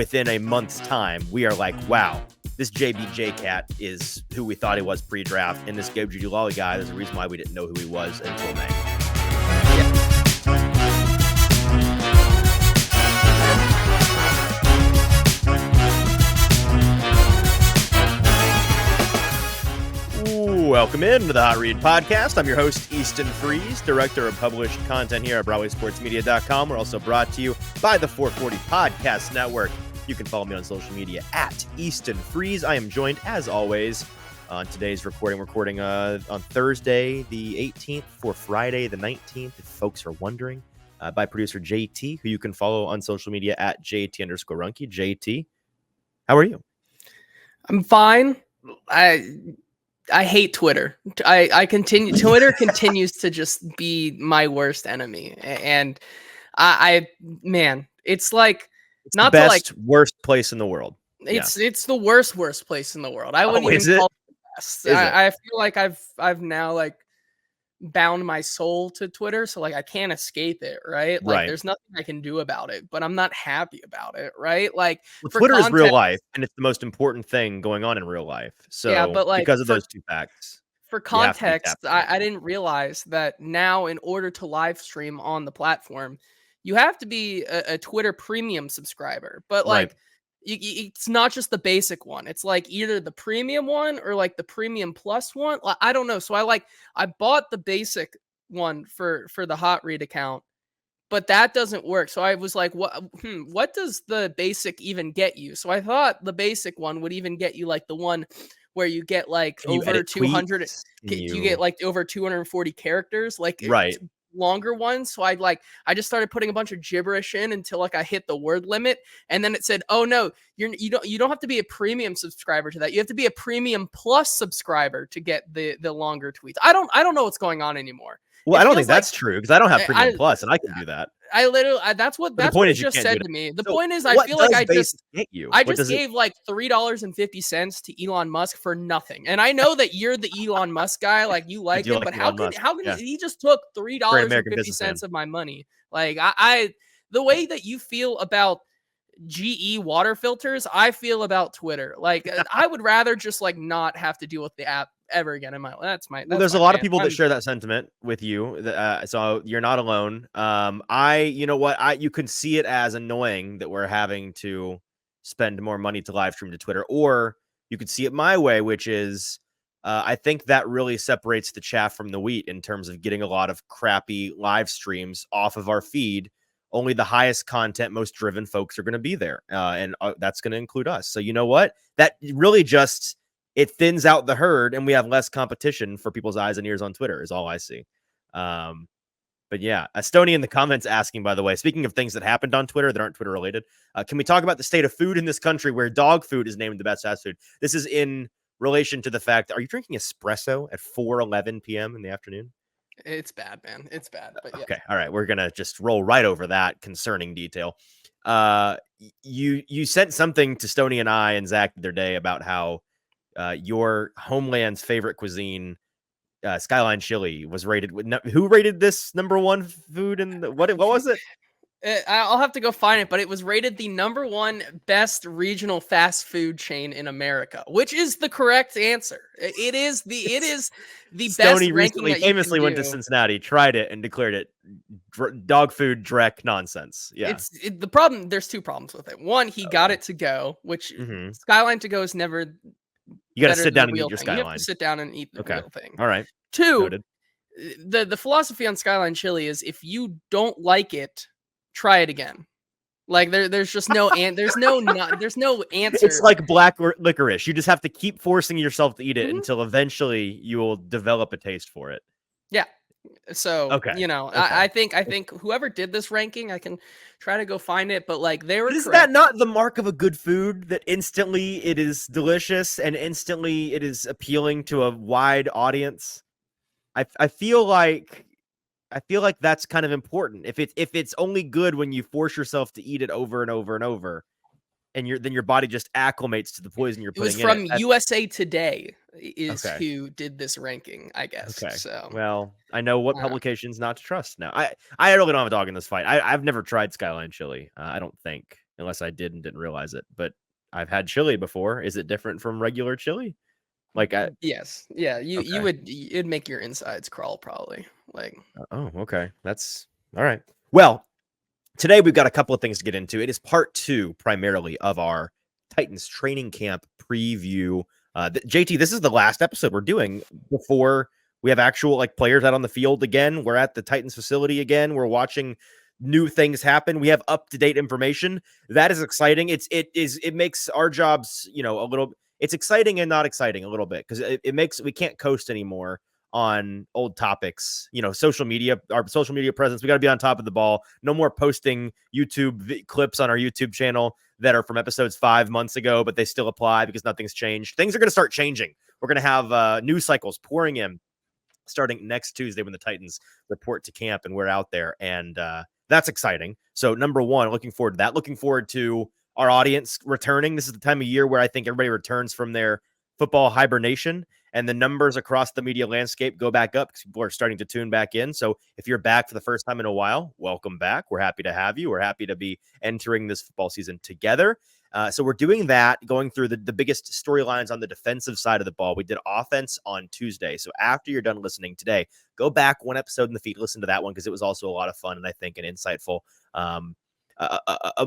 within a month's time, we are like, wow, this JBJ cat is who we thought he was pre-draft, and this Goju Lolly guy, there's a reason why we didn't know who he was until May. Welcome into the Hot Read Podcast. I'm your host, Easton Freeze, director of published content here at BroadwaySportsMedia.com. We're also brought to you by the 440 Podcast Network. You can follow me on social media at Easton Freeze. I am joined, as always, on today's recording on Thursday, the 18th, for Friday, the 19th, if folks are wondering, by producer JT, who you can follow on social media at JT_Runke. JT, how are you? I'm fine. I hate Twitter. Twitter continues to just be my worst enemy. And man, it's like, it's not the best, worst place in the world. It's the worst place in the world. I wouldn't even call it the best. I feel like I've now like bound my soul to Twitter, so like I can't escape it, right? Like there's nothing I can do about it, but I'm not happy about it, right? Like Twitter is real life, and it's the most important thing going on in real life. So yeah, but like because of those two facts. For context, I didn't realize that now in order to live stream on the platform, you have to be a Twitter premium subscriber. But like it's not just the basic one. It's like either the premium one or like the premium plus one. I don't know. So I bought the basic one for the Hot Read account, but that doesn't work. So I was like, what does the basic even get you? So I thought the basic one would even get you like the one where you get like over 200, you get like over 240 characters, like longer ones. So I just started putting a bunch of gibberish in until like I hit the word limit, and then it said, "Oh no, you don't have to be a premium subscriber to that. You have to be a premium plus subscriber to get the longer tweets." I don't know what's going on anymore. Well, I don't think that's true because I don't have premium plus, and I can do that. That's what it just said to me. The point is, I feel like I just gave like $3.50 to Elon Musk for nothing. And I know that you're the Elon Musk guy, like you like him, but how can he just took $3.50 of my money? Like the way that you feel about GE water filters, I feel about Twitter. Like I would rather just like not have to deal with the app ever again in my life. There's a lot of people that share that sentiment with you, so you're not alone. You can see it as annoying that we're having to spend more money to live stream to Twitter, or you could see it my way, which is I think that really separates the chaff from the wheat in terms of getting a lot of crappy live streams off of our feed. Only the highest content, most driven folks are going to be there, and that's going to include us. So you know what? That really just it thins out the herd, and we have less competition for people's eyes and ears on Twitter is all I see. But yeah, Stony in the comments asking, by the way, speaking of things that happened on Twitter that aren't Twitter related, can we talk about the state of food in this country where dog food is named the best fast food? This is in relation to the fact, are you drinking espresso at 4:11 p.m. in the afternoon? It's bad, man. It's bad. But yeah. Okay. All right. We're going to just roll right over that concerning detail. You sent something to Stony and I and Zach the other day about how your homeland's favorite cuisine, Skyline Chili, was rated. Who rated this number one food? And what was it? I'll have to go find it, but it was rated the number one best regional fast food chain in America, which is the correct answer. It is the best. Stony recently famously went to Cincinnati, tried it, and declared it dog food dreck nonsense. Yeah, the problem. There's two problems with it. One, he got it to go, which Skyline to go is never. You got to sit down and eat your Skyline. You have to sit down and eat the real thing. All right. Two, the philosophy on Skyline Chili is if you don't like it, try it again. Like there's just no there's no answer. It's like black licorice. You just have to keep forcing yourself to eat it until eventually you will develop a taste for it. Yeah. So I think whoever did this ranking, I can try to go find it, but like they were. Is that not the mark of a good food? That instantly it is delicious and instantly it is appealing to a wide audience. I feel like that's kind of important. If it's only good when you force yourself to eat it over and over and over, and then your body just acclimates to the poison you're putting in. It was from USA Today is who did this ranking, I guess. Okay. So well, I know what publications not to trust now. I really don't have a dog in this fight. I've never tried Skyline Chili. I don't think. unless I did and didn't realize it. But I've had chili before. Is it different from regular chili? Like Yes. Yeah, you okay. would it'd make your insides crawl probably. Like Oh, okay. That's all right. Well, today we've got a couple of things to get into. It is part 2 primarily of our Titans training camp preview. JT, this is the last episode we're doing before we have actual like players out on the field again. We're at the Titans facility again. We're watching new things happen. We have up-to-date information. That is exciting. It makes our jobs, a little, it's exciting and not exciting a little bit, because it makes, we can't coast anymore on old topics. Social media, our social media presence, we got to be on top of the ball. No more posting YouTube clips on our YouTube channel that are from episodes 5 months ago, but they still apply because nothing's changed. Things are going to start changing. We're going to have news cycles pouring in starting next Tuesday when the Titans report to camp and we're out there. And that's exciting. So number one, looking forward to that. Looking forward to our audience returning. This is the time of year where I think everybody returns from their football hibernation, and the numbers across the media landscape go back up because people are starting to tune back in. So if you're back for the first time in a while, welcome back. We're happy to have you. We're happy to be entering this football season together. So we're doing that, going through the biggest storylines on the defensive side of the ball. We did offense on Tuesday. So after you're done listening today, go back one episode in the feed, listen to that one, because it was also a lot of fun and I think an insightful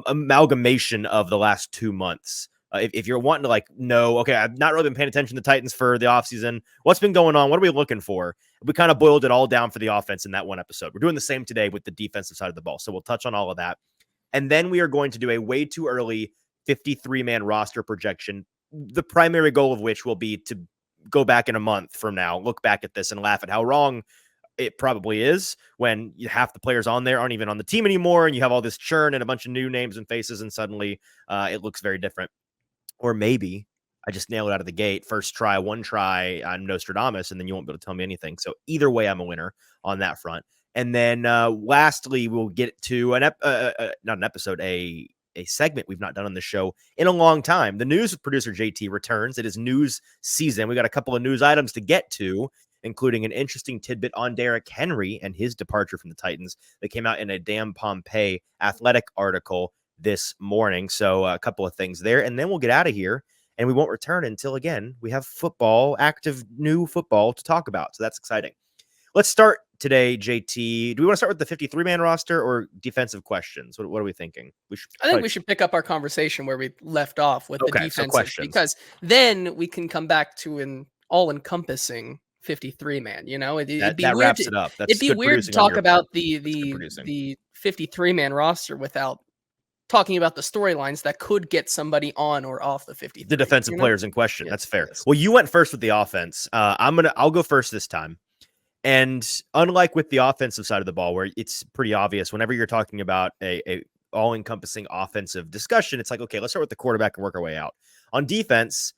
amalgamation of the last 2 months. If you're wanting to know, okay, I've not really been paying attention to the Titans for the offseason. What's been going on? What are we looking for? We kind of boiled it all down for the offense in that one episode. We're doing the same today with the defensive side of the ball. So we'll touch on all of that. And then we are going to do a way too early 53-man roster projection, the primary goal of which will be to go back in a month from now, look back at this and laugh at how wrong it probably is when half the players on there aren't even on the team anymore, and you have all this churn and a bunch of new names and faces, and suddenly it looks very different. Or maybe I just nailed it out of the gate. First try, one try, I'm Nostradamus, and then you won't be able to tell me anything. So either way, I'm a winner on that front. And then lastly, we'll get to not an episode, a segment we've not done on the show in a long time. The news with producer JT returns. It is news season. We got a couple of news items to get to, including an interesting tidbit on Derrick Henry and his departure from the Titans that came out in a Damn Pompey Athletic article this morning. So a couple of things there, and then we'll get out of here, and we won't return until, again, we have football, active new football to talk about. So that's exciting. Let's start today, JT. Do we want to start with the 53-man roster or defensive questions? What are we thinking? I think we should pick up our conversation where we left off with the defensive, because then we can come back to an all-encompassing 53-man. It'd be that weird. Wraps it up. It'd be weird to talk about the 53-man roster without talking about the storylines that could get somebody on or off the 53. The defensive players in question. Yes, that's fair. yes. Well, you went first with the offense. I'll go first this time. And unlike with the offensive side of the ball, where it's pretty obvious, whenever you're talking about a all-encompassing offensive discussion, it's like, okay, let's start with the quarterback and work our way out. On defense,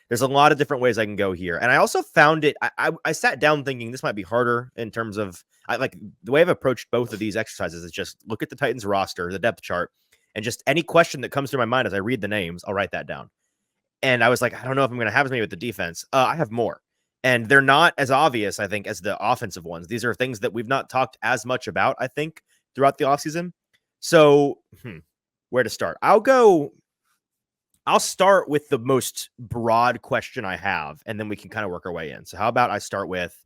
there's a lot of different ways I can go here. And I also found it, I sat down thinking this might be harder in terms of, the way I've approached both of these exercises is just look at the Titans roster, the depth chart, and just any question that comes through my mind as I read the names, I'll write that down. And I was like, I don't know if I'm going to have as many with the defense. I have more. And they're not as obvious, I think, as the offensive ones. These are things that we've not talked as much about, I think, throughout the offseason. So, where to start? I'll start with the most broad question I have, and then we can kind of work our way in. So how about I start with,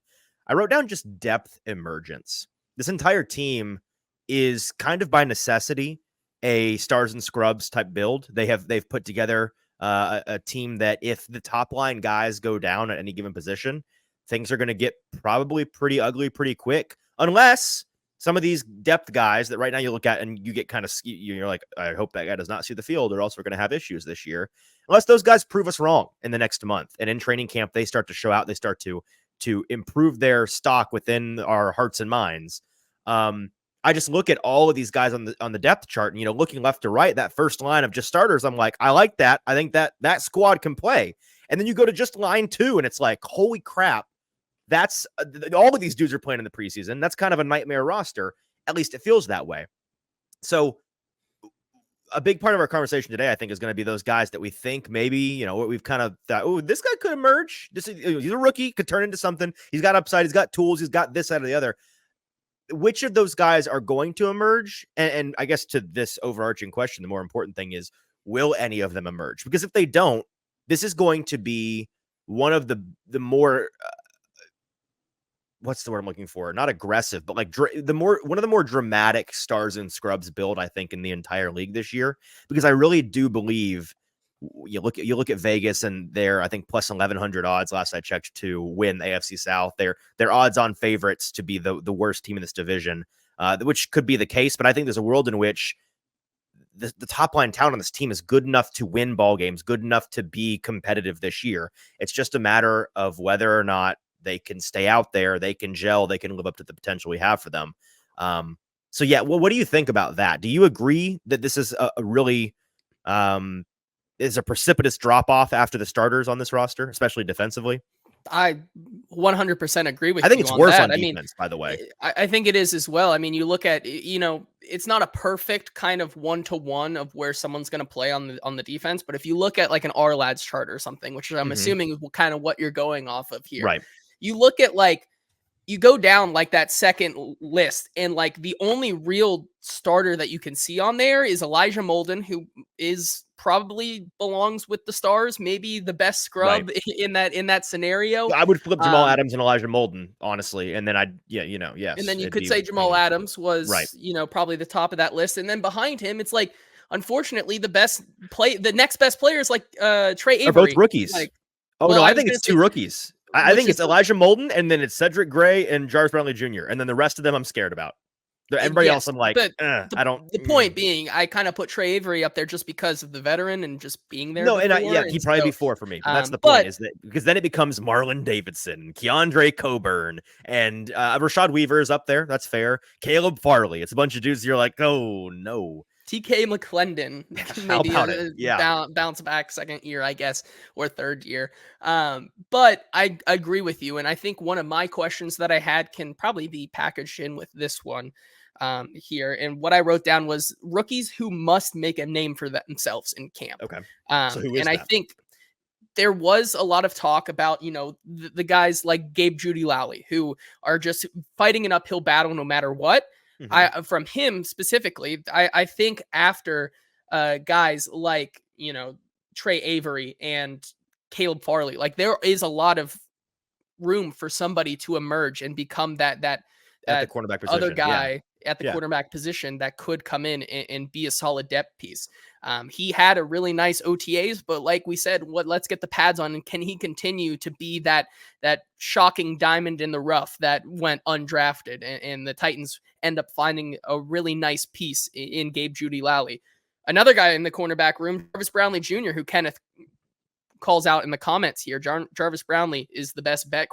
I wrote down just depth emergence. This entire team is kind of by necessity a stars and scrubs type build. They've put together a team that if the top line guys go down at any given position, things are going to get probably pretty ugly pretty quick, unless some of these depth guys that right now you look at and you get kind of, you're like, I hope that guy does not see the field or else we're going to have issues this year. Unless those guys prove us wrong in the next month. And in training camp, they start to show out, they start to improve their stock within our hearts and minds. I just look at all of these guys on the depth chart and, looking left to right, that first line of just starters, I'm like, I like that. I think that squad can play. And then you go to just line 2 and it's like, holy crap. That's all of these dudes are playing in the preseason. That's kind of a nightmare roster. At least it feels that way. So a big part of our conversation today, I think, is going to be those guys that we think maybe, what we've kind of thought, oh, this guy could emerge. He's a rookie, could turn into something. He's got upside. He's got tools. He's got this, that, or the other. which of those guys are going to emerge? And I guess to this overarching question, the more important thing is, will any of them emerge? Because if they don't, this is going to be one of the more what's the word I'm looking for? Not aggressive, but like one of the more dramatic stars and scrubs build, I think, in the entire league this year. Because I really do believe you look at Vegas and they're, I think, plus 1,100 odds last I checked to win the AFC South. They're odds on favorites to be the worst team in this division, which could be the case. But I think there's a world in which the top line talent on this team is good enough to win ball games, good enough to be competitive this year. It's just a matter of whether or not they can stay out there, they can gel, they can live up to the potential we have for them. So yeah, well, what do you think about that? Do you agree that this is a really is a precipitous drop off after the starters on this roster, especially defensively? I 100% agree with you. I think it's worse on defense, by the way. I think it is as well. I mean, you look at, it's not a perfect kind of 1-to-1 of where someone's going to play on the defense, but if you look at like an R-Lads chart or something, which I'm assuming is kind of what you're going off of here. Right. You look at you go down like that second list, and like the only real starter that you can see on there is Elijah Molden, who is probably belongs with the Stars, maybe the best scrub in that scenario. I would flip Jamal Adams and Elijah Molden, honestly, and then yes. And then you could say Jamal Adams was, probably the top of that list, and then behind him, it's like, unfortunately, the next best player is like Trey Avery. Are both rookies? I think it's two rookies. I think it's Elijah Molden, and then it's Cedric Gray and Jarvis Brownlee Jr., and then the rest of them I'm scared about. Everybody else, I'm like, I don't. The point being, I kind of put Trey Avery up there just because of the veteran and just being there. No, he'd probably be 4 for me. But that's the point, is that because then it becomes Marlon Davidson, Keandre Coburn, and Rashad Weaver is up there. That's fair. Caleb Farley. It's a bunch of dudes. You're like, oh no. TK McClendon, maybe bounce back second year, I guess, or third year. But I agree with you. And I think one of my questions that I had can probably be packaged in with this one here. And what I wrote down was rookies who must make a name for themselves in camp. Okay. So who is that? I think there was a lot of talk about, the guys like Gabe Judy Lally, who are just fighting an uphill battle no matter what. From him specifically, I think after guys like, Trey Avery and Caleb Farley, like there is a lot of room for somebody to emerge and become that at the cornerback position. Other guy at the quarterback position that could come in and be a solid depth piece. He had a really nice OTAs, but like we said, let's get the pads on, and can he continue to be that shocking diamond in the rough that went undrafted, and the Titans end up finding a really nice piece in Gabe Judy Lally. Another guy in the cornerback room, Jarvis Brownlee Jr., who Kenneth calls out in the comments here. Jarvis Brownlee is the best bet, ?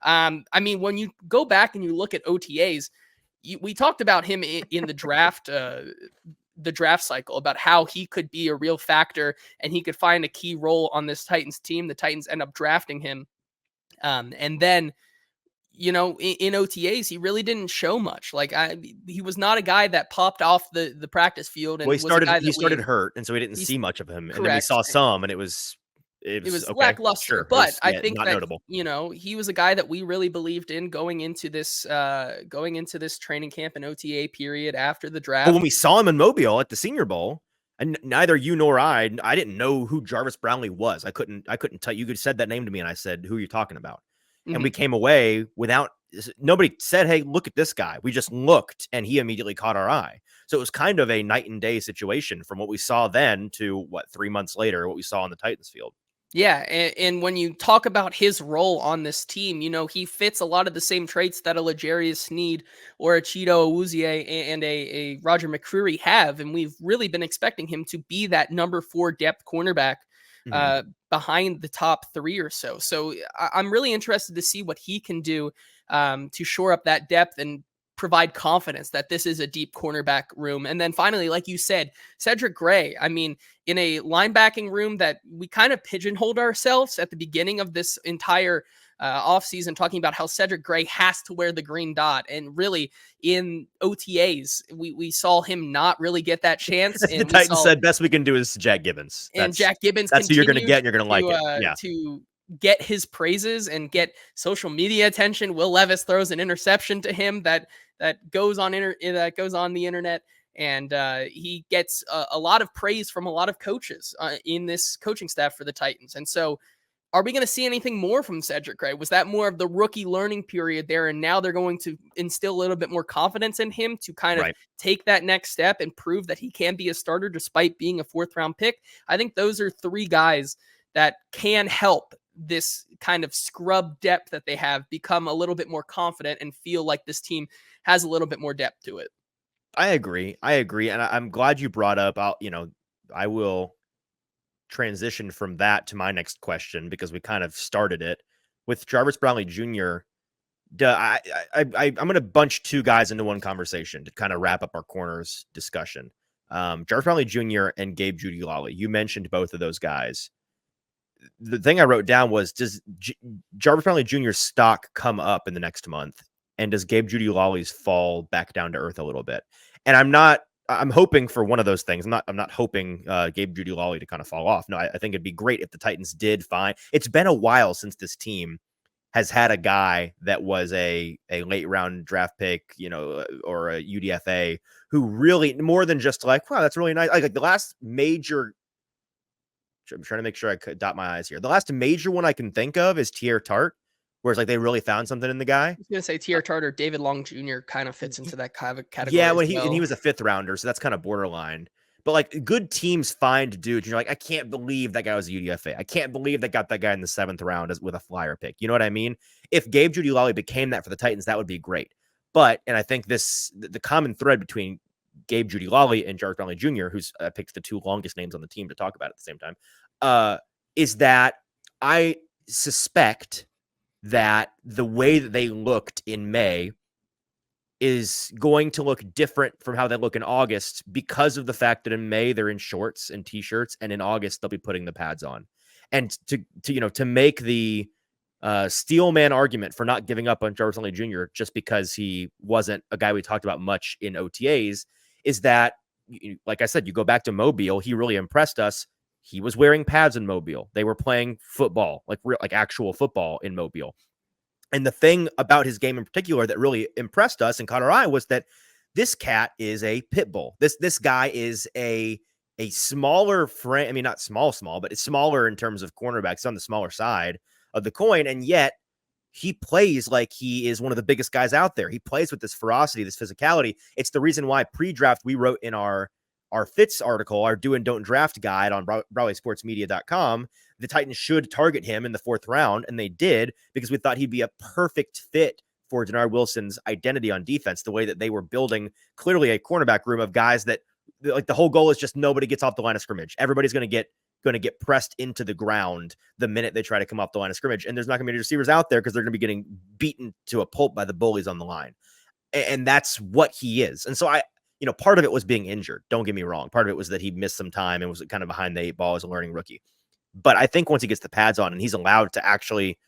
I mean, when you go back and you look at OTAs, we talked about him in the draft, the draft cycle, about how he could be a real factor and he could find a key role on this Titans team. The Titans end up drafting him. And then, in OTAs, he really didn't show much. He was not a guy that popped off the practice field. And he started hurt, and so we didn't see much of him. Correct. And then we saw some, and it was okay, lackluster. Sure. But I think not that, notable. He was a guy that we really believed in going into this training camp and OTA period after the draft. But when we saw him in Mobile at the Senior Bowl, and neither you nor I didn't know who Jarvis Brownlee was. I couldn't tell you. You could said that name to me, and I said, "Who are you talking about?" And we came away without, nobody said, "Hey, look at this guy." We just looked, and he immediately caught our eye. So it was kind of a night and day situation from what we saw then to 3 months later, what we saw on the Titans field. Yeah, and when you talk about his role on this team, he fits a lot of the same traits that a L'Jarius Sneed or a Cheeto Awuzie and a Roger McCreary have, and we've really been expecting him to be that number 4 depth cornerback behind the top 3 or so. So I'm really interested to see what he can do to shore up that depth and provide confidence that this is a deep cornerback room. And then finally, like you said, Cedric Gray, I mean, in a linebacking room that we kind of pigeonholed ourselves at the beginning of this entire offseason, talking about how Cedric Gray has to wear the green dot. And really in OTAs, we saw him not really get that chance. And the Titans said best we can do is Jack Gibbons. Jack Gibbons, that's who you're going to get, and you're going to like it. Yeah. To get his praises and get social media attention. Will Levis throws an interception to him that goes on the internet, and he gets a lot of praise from a lot of coaches in this coaching staff for the Titans. And so, are we going to see anything more from Cedric Gray? Was that more of the rookie learning period there, and now they're going to instill a little bit more confidence in him to kind of take that next step and prove that he can be a starter despite being a 4th-round pick? I think those are 3 guys that can help this kind of scrub depth that they have become a little bit more confident and feel like this team has a little bit more depth to it. I agree. And I'm glad you brought up, I will transition from that to my next question because we kind of started it with Jarvis Brownlee Jr. I'm going to bunch 2 guys into one conversation to kind of wrap up our corners discussion. Jarvis Brownlee Jr. and Gabe Jeudy-Lally. You mentioned both of those guys. The thing I wrote down was, does Jarvis Brownlee Jr.'s stock come up in the next month? And does Gabe Jeudy-Lally's fall back down to earth a little bit? And I'm hoping for one of those things. I'm not hoping Gabe Jeudy-Lally to kind of fall off. No, I think it'd be great if the Titans did find. It's been a while since this team has had a guy that was a late round draft pick, or a UDFA who really, more than just like, wow, that's really nice. Like the last major, I'm trying to make sure I could dot my I's here. The last major one I can think of is Tier Tart, where it's like they really found something in the guy. I was going to say Tier Tart or David Long Jr. kind of fits into that kind of category. Yeah, and he was a 5th rounder, so that's kind of borderline. But like good teams find dudes, and you're like, I can't believe that guy was a UDFA. I can't believe they got that guy in the 7th round with a flyer pick. You know what I mean? If Gabe Jeudy-Lally became that for the Titans, that would be great. But, and I think the common thread between Gabe Jeudy-Lally and Jarvis Brownlee Jr., who's picked the 2 longest names on the team to talk about at the same time, is that I suspect that the way that they looked in May is going to look different from how they look in August because of the fact that in May they're in shorts and t-shirts, and in August they'll be putting the pads on. And to make the steel man argument for not giving up on Jarvis Brownlee Jr. just because he wasn't a guy we talked about much in OTAs is that, like I said, you go back to Mobile, he really impressed us. He was wearing pads in Mobile. They were playing football, like actual football in Mobile. And the thing about his game in particular that really impressed us and caught our eye was that this cat is a pit bull. This guy is a smaller frame. I mean, not small, but it's smaller in terms of cornerbacks, on the smaller side of the coin. And yet he plays like he is one of the biggest guys out there. He plays with this ferocity, this physicality. It's the reason why pre-draft we wrote in our Fitz article, our do and don't draft guide on BroadwaySportsMedia.com, the Titans should target him in the 4th round, and they did because we thought he'd be a perfect fit for Denard Wilson's identity on defense, the way that they were building clearly a cornerback room of guys that, like, the whole goal is just nobody gets off the line of scrimmage. Everybody's going to get pressed into the ground the minute they try to come off the line of scrimmage, and there's not going to be receivers out there because they're going to be getting beaten to a pulp by the bullies on the line. And that's what he is. And so part of it was being injured. Don't get me wrong. Part of it was that he missed some time and was kind of behind the 8 ball as a learning rookie. But I think once he gets the pads on and he's allowed to actually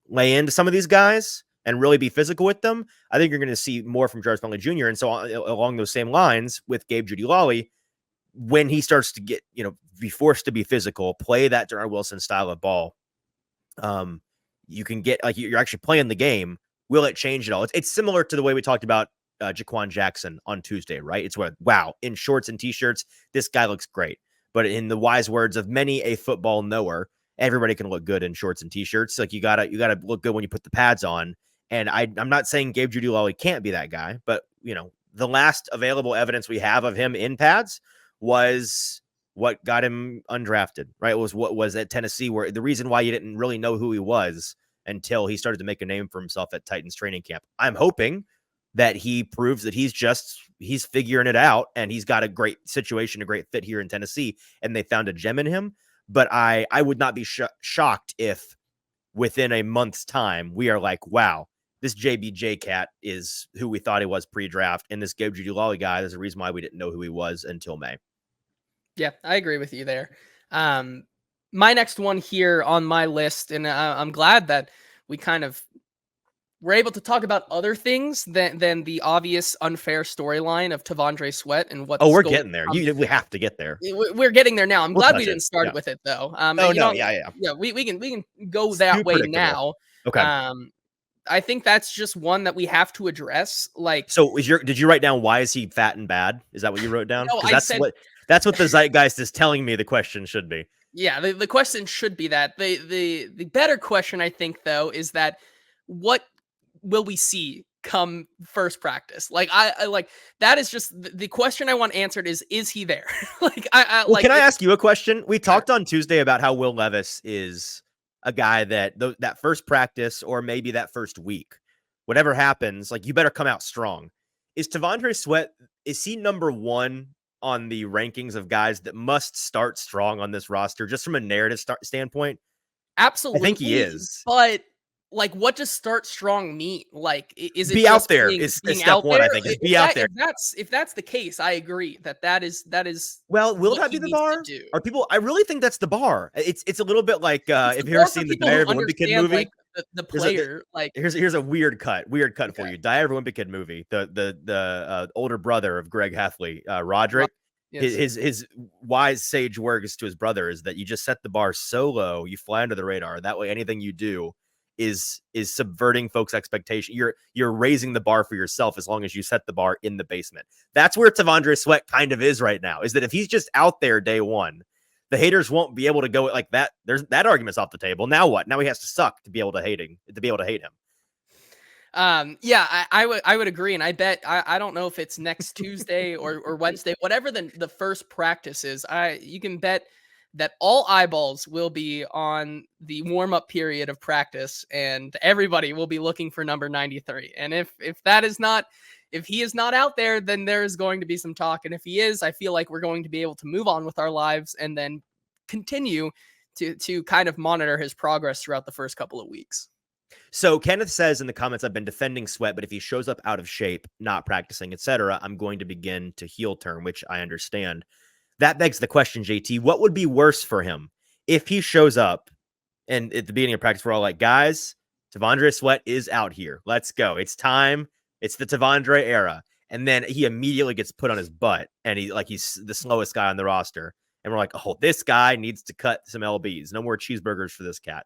lay into some of these guys and really be physical with them, I think you're going to see more from Jarvis Brownlee Jr. And so along those same lines with Gabe Jeudy-Lally, when he starts to get, be forced to be physical, play that Denard Wilson style of ball, you can get, like, you're actually playing the game. Will it change at all? It's similar to the way we talked about Jaquan Jackson on Tuesday, right? It's what, wow, in shorts and t-shirts, this guy looks great. But in the wise words of many a football knower, everybody can look good in shorts and t-shirts. Like you gotta look good when you put the pads on. And I'm not saying Gabe Jeudy-Lally can't be that guy, but the last available evidence we have of him in pads was what got him undrafted, right? It was what was at Tennessee, where the reason why you didn't really know who he was until he started to make a name for himself at Titans training camp. I'm hoping that he proves that he's figuring it out and he's got a great situation, a great fit here in Tennessee, and they found a gem in him. But I would not be shocked if within a month's time we are like, wow, this JBJ cat is who we thought he was pre-draft, and this Gabe Jeudy-Lally guy, there's a reason why we didn't know who he was until May. Yeah, I agree with you there. My next one here on my list, and I'm glad that we kind of we're able to talk about other things than the obvious unfair storyline of T'Vondre Sweat and Oh, what's we're going getting there. on. We have to get there. We're getting there now. I'm We'll glad we touch didn't it. start Yeah. with it though. Oh, You no. know, Yeah. yeah, we can go It's that too way predictable. now. Okay. I think that's just one that we have to address. Like, so did you write down why is he fat and bad? Is that what you wrote down? no, Because I said that's what the zeitgeist is telling me the question should be. yeah, the question should be that. The better question I think though is that what will we see come first practice? Like I like that is just the question I want answered is he there? Like I Well, like can I if, ask you a question? We sure. talked on Tuesday about how Will Levis is a guy that that first practice or maybe that first week, whatever happens, like you better come out strong. Is T'Vondre Sweat, is he number one on the rankings of guys that must start strong on this roster just from a narrative standpoint? I think he Absolutely, is. but like what does start strong mean? Like is it Be out just there being is being step out one, there? I think, is be out there. If that's the case, I agree that is Well, will what that he be the needs to bar? do. Are people, I really think that's the bar. It's a little bit like It's the if you've ever bar for seen the people who Diary of a Wimpy Kid understand like movie. the There's a player. Like here's a weird cut okay, for you. Diary of a Wimpy Kid movie. The older brother of Greg Heffley, right, Roderick. yes. His wise sage words to his brother is that you just set the bar so low, you fly under the radar. That way, anything you do is subverting folks' expectation. You're raising the bar for yourself as long as you set the bar in the basement. That's where T'Vondre Sweat kind of is right now. Is that if he's just out there day one, the haters won't be able to go like that. There's that argument's off the table. Now what? Now he has to suck to be able to hate him. Yeah, I would agree, and I bet I don't know if it's next Tuesday or Wednesday, whatever the first practice is. You can bet that all eyeballs will be on the warm up period of practice, and everybody will be looking for number 93. And if that is not if he is not out there, then there is going to be some talk. And if he is, I feel like we're going to be able to move on with our lives and then continue to kind of monitor his progress throughout the first couple of weeks. So Kenneth says in the comments, I've been defending Sweat, but if he shows up out of shape, not practicing, etc., I'm going to begin to heel turn, which I understand. That begs the question, JT, what would be worse for him if he shows up and at the beginning of practice, we're all like, guys, T'Vondre Sweat is out here. Let's go. It's time. It's the T'Vondre era. And then he immediately gets put on his butt and he's the slowest guy on the roster. And we're like, oh, this guy needs to cut some LBs. No more cheeseburgers for this cat.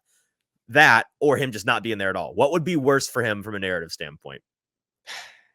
That or him just not being there at all. What would be worse for him from a narrative standpoint?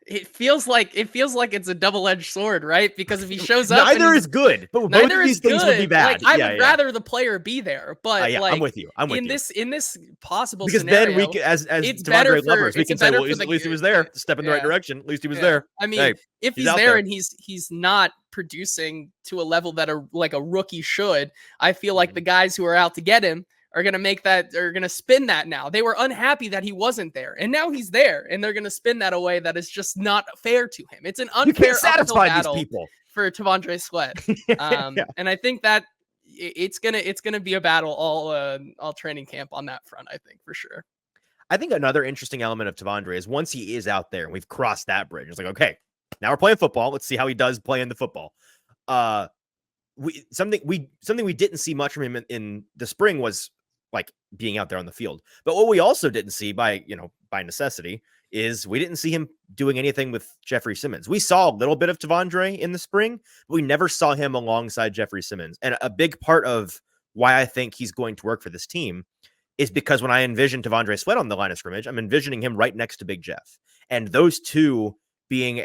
It feels like it's a double-edged sword, right? Because if he shows up, neither is good, but both of these things would be bad. Like I would rather the player be there, but yeah, like I'm with you. in this possible because scenario, then we can, as it's better T'Vondre lovers, we can say, well, at least he was there, step in the right direction. At least he was there. I mean, hey, if he's there and he's not producing to a level that a rookie should, I feel like the guys who are out to get him are going to spin that now. They were unhappy that he wasn't there, and now he's there, and they're going to spin that away that is just not fair to him. It's an unfair uphill battle for T'Vondre Sweat. And I think that it's gonna be a battle all training camp on that front, I think, for sure. I think another interesting element of T'Vondre is once he is out there and we've crossed that bridge, it's like, okay, now we're playing football. Let's see how he does play in the football. Something we didn't see much from him in the spring was like being out there on the field. But what we also didn't see by necessity is we didn't see him doing anything with Jeffrey Simmons. We saw a little bit of T'Vondre in the spring, but we never saw him alongside Jeffrey Simmons. And a big part of why I think he's going to work for this team is because when I envision T'Vondre Sweat on the line of scrimmage, I'm envisioning him right next to Big Jeff. And those two being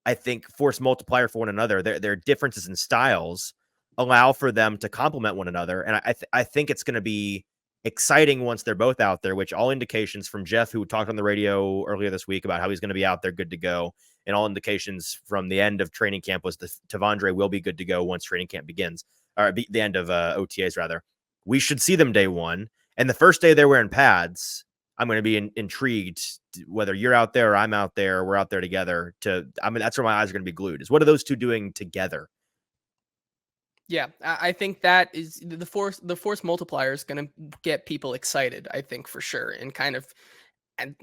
I think, force multiplier for one another. Their differences in styles allow for them to complement one another. And I think it's going to be exciting once they're both out there, which all indications from Jeff, who talked on the radio earlier this week about how he's going to be out there good to go. And all indications from the end of training camp was that T'Vondre will be good to go once training camp begins, or the end of OTAs rather. We should see them day one. And the first day they're wearing pads, I'm going to be intrigued whether you're out there or I'm out there, we're out there together that's where my eyes are going to be glued is what are those two doing together? Yeah, I think that is the force multiplier is going to get people excited, I think, for sure. And kind of, and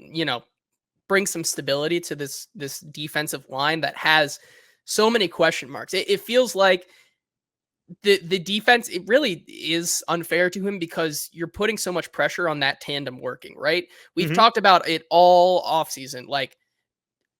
bring some stability to this defensive line that has so many question marks. It feels like the defense, it really is unfair to him because you're putting so much pressure on that tandem working, right? We've Mhm. talked about it all offseason. Like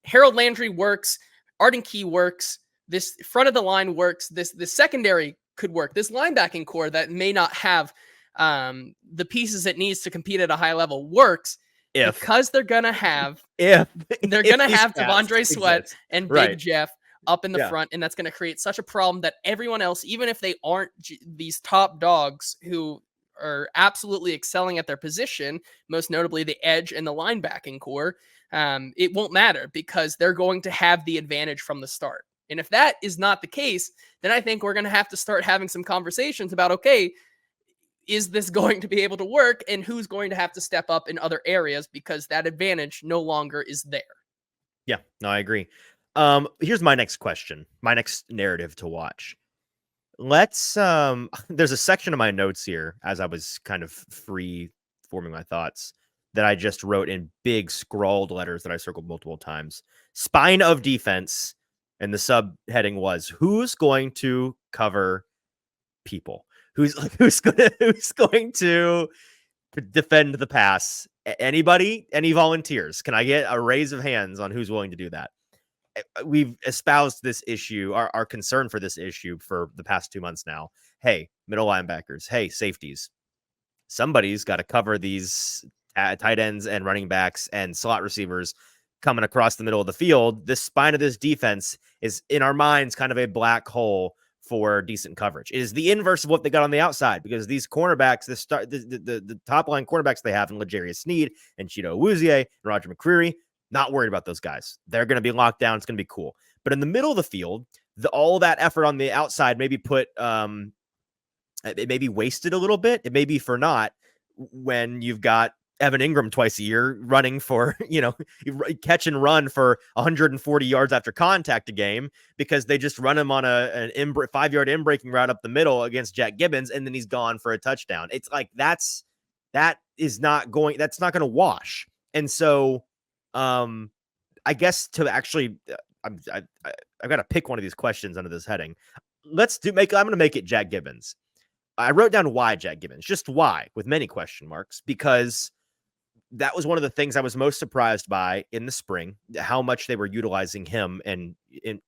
Harold Landry works, Arden Key works, this front of the line works, this secondary could work. This linebacking core that may not have the pieces it needs to compete at a high level works If because they're gonna have if they're if gonna these have cats Devondre Sweat exist. and Big Right. Jeff up in the Yeah. front, and that's going to create such a problem that everyone else, even if they aren't these top dogs who are absolutely excelling at their position, most notably the edge and the linebacking core, it won't matter because they're going to have the advantage from the start. And if that is not the case, then I think we're going to have to start having some conversations about, okay, is this going to be able to work and who's going to have to step up in other areas because that advantage no longer is there. Yeah, no, I agree. Here's my next question, my next narrative to watch. Let's there's a section of my notes here as I was kind of free forming my thoughts that I just wrote in big scrawled letters that I circled multiple times. Spine of defense, and the subheading was who's going to cover people? Who's going to defend the pass? Anybody? Any volunteers? Can I get a raise of hands on who's willing to do that? We've espoused this issue, our concern for this issue for the past 2 months now. Hey, middle linebackers. Hey, safeties. Somebody's got to cover these tight ends and running backs and slot receivers coming across the middle of the field. This spine of this defense is, in our minds, kind of a black hole for decent coverage. It is the inverse of what they got on the outside because these cornerbacks, the top line cornerbacks they have in L'Jarius Sneed and Cheeto Awuzie and Roger McCreary, not worried about those guys. They're going to be locked down. It's going to be cool. But in the middle of the field, all that effort on the outside maybe it may be wasted a little bit. It may be for naught when you've got Evan Ingram twice a year running for, catch and run for 140 yards after contact a game because they just run him on an 5-yard in-breaking route up the middle against Jack Gibbons, and then he's gone for a touchdown. It's like that's not going to wash. And so I guess to actually I've got to pick one of these questions under this heading. I'm going to make it Jack Gibbons. I wrote down why Jack Gibbons, just why, with many question marks, because that was one of the things I was most surprised by in the spring, how much they were utilizing him, and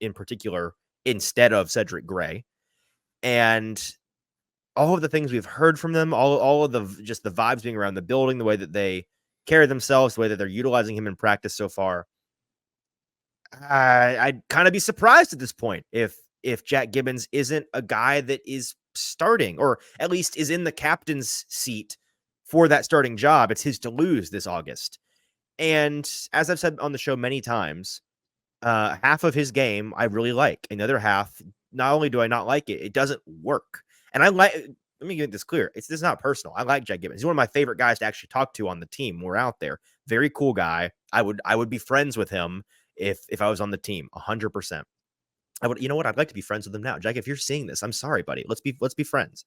in particular, instead of Cedric Gray. And all of the things we've heard from them, all of the vibes being around the building, the way that they carry themselves, the way that they're utilizing him in practice so far. I'd kind of be surprised at this point if Jack Gibbons isn't a guy that is starting, or at least is in the captain's seat for that starting job. It's his to lose this August. And as I've said on the show many times, half of his game I really like. Another half, not only do I not like it, it doesn't work. And let me get this clear. This is not personal. I like Jack Gibbons. He's one of my favorite guys to actually talk to on the team. We're out there. Very cool guy. I would be friends with him if I was on the team, 100%. I would, you know what? I'd like to be friends with him now. Jack, if you're seeing this, I'm sorry, buddy. Let's be friends.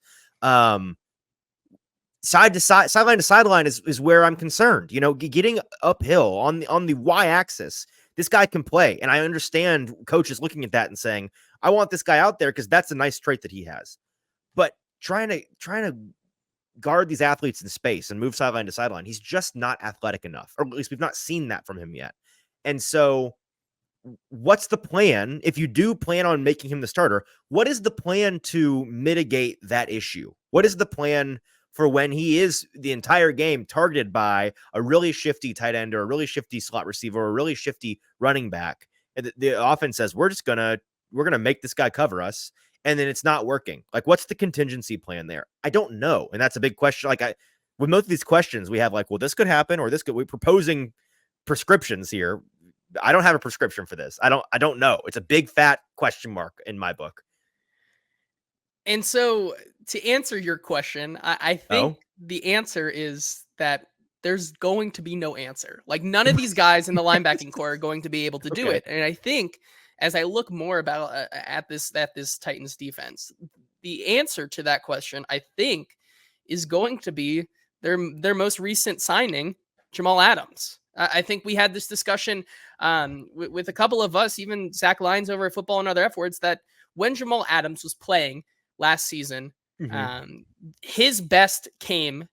Side to side, sideline to sideline is where I'm concerned. Getting uphill on the y-axis, this guy can play, and I understand coaches looking at that and saying, "I want this guy out there because that's a nice trait that he has." But trying to guard these athletes in space and move sideline to sideline, he's just not athletic enough, or at least we've not seen that from him yet. And so, what's the plan? If you do plan on making him the starter, what is the plan to mitigate that issue? What is the plan for when he is the entire game targeted by a really shifty tight end or a really shifty slot receiver or a really shifty running back? And the offense says, we're going to make this guy cover us. And then it's not working. Like, what's the contingency plan there? I don't know. And that's a big question. With most of these questions, we have well, this could happen, or we're proposing prescriptions here. I don't have a prescription for this. I don't know. It's a big fat question mark in my book. And so, to answer your question, I think the answer is that there's going to be no answer. Like, none of these guys in the linebacking core are going to be able to do it. And I think as I look more about at this Titans defense, the answer to that question, I think, is going to be their most recent signing, Jamal Adams. I think we had this discussion with a couple of us, even Zach Lyons over at Football and Other F Words, that when Jamal Adams was playing last season. Mm-hmm. His best came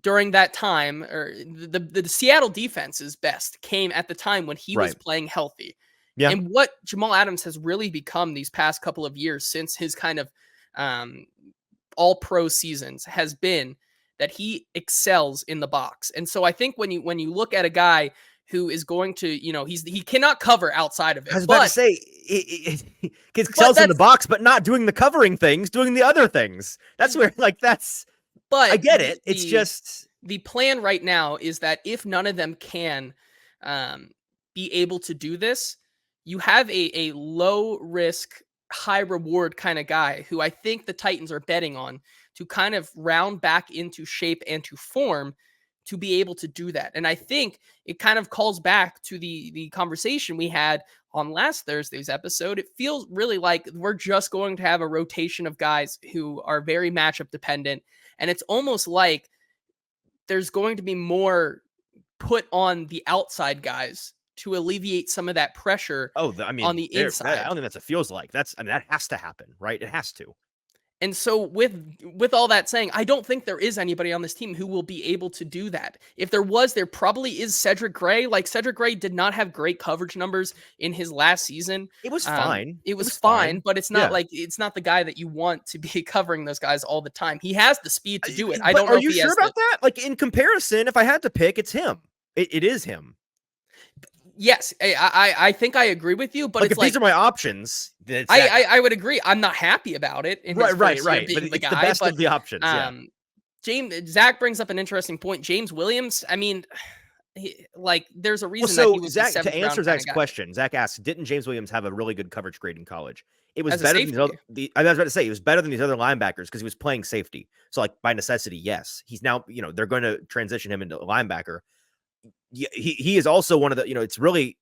during that time, or the Seattle defense's best came at the time when he was Right. playing healthy. Yeah. And what Jamal Adams has really become these past couple of years since his kind of all pro seasons has been that he excels in the box. And so I think when you look at a guy who is going to, he cannot cover outside of I it. was about to say, he But excels in the that's box, but not doing the covering things, doing the other things. That's where, like, I but get it. It's just, the plan right now is that if none of them can um, be able to do this, you have a low risk, high reward kind of guy who I think the Titans are betting on to kind of round back into shape and to form to be able to do that. And I think it kind of calls back to the conversation we had on last Thursday's episode. It feels really like we're just going to have a rotation of guys who are very matchup dependent. And it's almost like there's going to be more put on the outside guys to alleviate some of that pressure I on mean, the I inside. don't think that's what it feels like. That has to happen, right? It has to. And so with all that saying, I don't think there is anybody on this team who will be able to do that. If there was, there probably is Cedric Gray. Like Cedric Gray did not have great coverage numbers in his last season. It was fine. It It was was fine, fine. but it's not Yeah. like it's not the guy that you want to be covering those guys all the time. He has the speed to do it. I But don't know are if you he sure has the about that? Like, in comparison, if I had to pick, it's him. It is him. Yes, I think I agree with you, but Like, it's if these like are my options, then it's that guy. I would agree. I'm not happy about it in his first year But being the it's the guy, best but of the options. Yeah. Zach brings up an interesting point. James Williams, I mean, there's a Well, reason that he so was a Zach, to seventh round answer kind of Zach's guy question, Zach asks, didn't James Williams have a really good coverage grade in college? It was as a better than safety. I was about to say it was better than these other linebackers because he was playing safety. So, like, by necessity, yes, he's now, they're going to transition him into a linebacker. He is also one of the, it's really,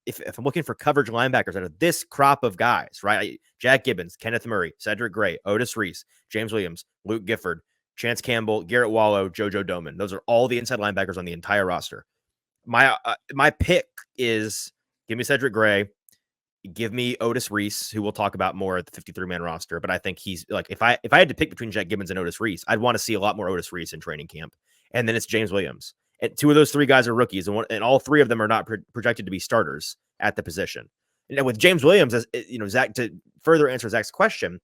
if I'm looking for coverage linebackers out of this crop of guys, right? Jack Gibbons, Kenneth Murray, Cedric Gray, Otis Reese, James Williams, Luke Gifford, Chance Campbell, Garrett Wallow, JoJo Doman. Those are all the inside linebackers on the entire roster. My pick is give me Cedric Gray, give me Otis Reese, who we'll talk about more at the 53-man roster. But I think he's like, if I had to pick between Jack Gibbons and Otis Reese, I'd want to see a lot more Otis Reese in training camp. And then it's James Williams. And two of those three guys are rookies, and all three of them are not projected to be starters at the position. And with James Williams, as Zach, to further answer Zach's question,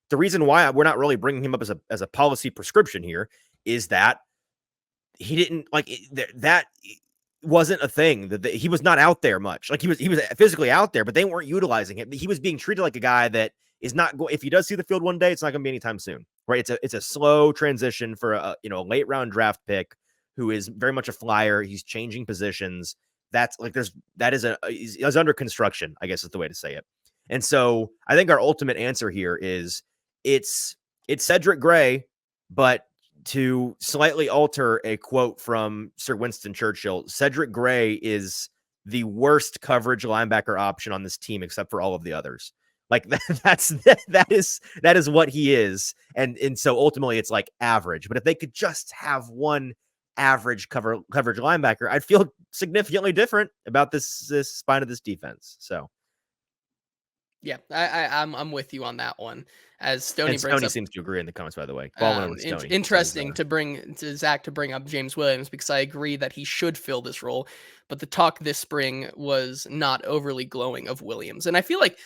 the reason why we're not really bringing him up as a policy prescription here is that he didn't that wasn't a thing that he was not out there much. Like he was physically out there, but they weren't utilizing him. He was being treated like a guy that is not going. If he does see the field one day, it's not going to be anytime soon, right? It's a slow transition for a late round draft pick who is very much a flyer. He's changing positions. He's under construction, I guess is the way to say it. And so I think our ultimate answer here is it's Cedric Gray, but to slightly alter a quote from Sir Winston Churchill, Cedric Gray is the worst coverage linebacker option on this team, except for all of the others. Like that is what he is. And so ultimately it's like average, but if they could just have one average coverage linebacker, I'd feel significantly different about this spine of this defense. So Yeah, I'm with you on that one. As Stoney brings Stoney up, seems to agree in the comments, by the way. Interesting to bring to Zach to bring up James Williams because I agree that he should fill this role, but the talk this spring was not overly glowing of Williams, and I feel like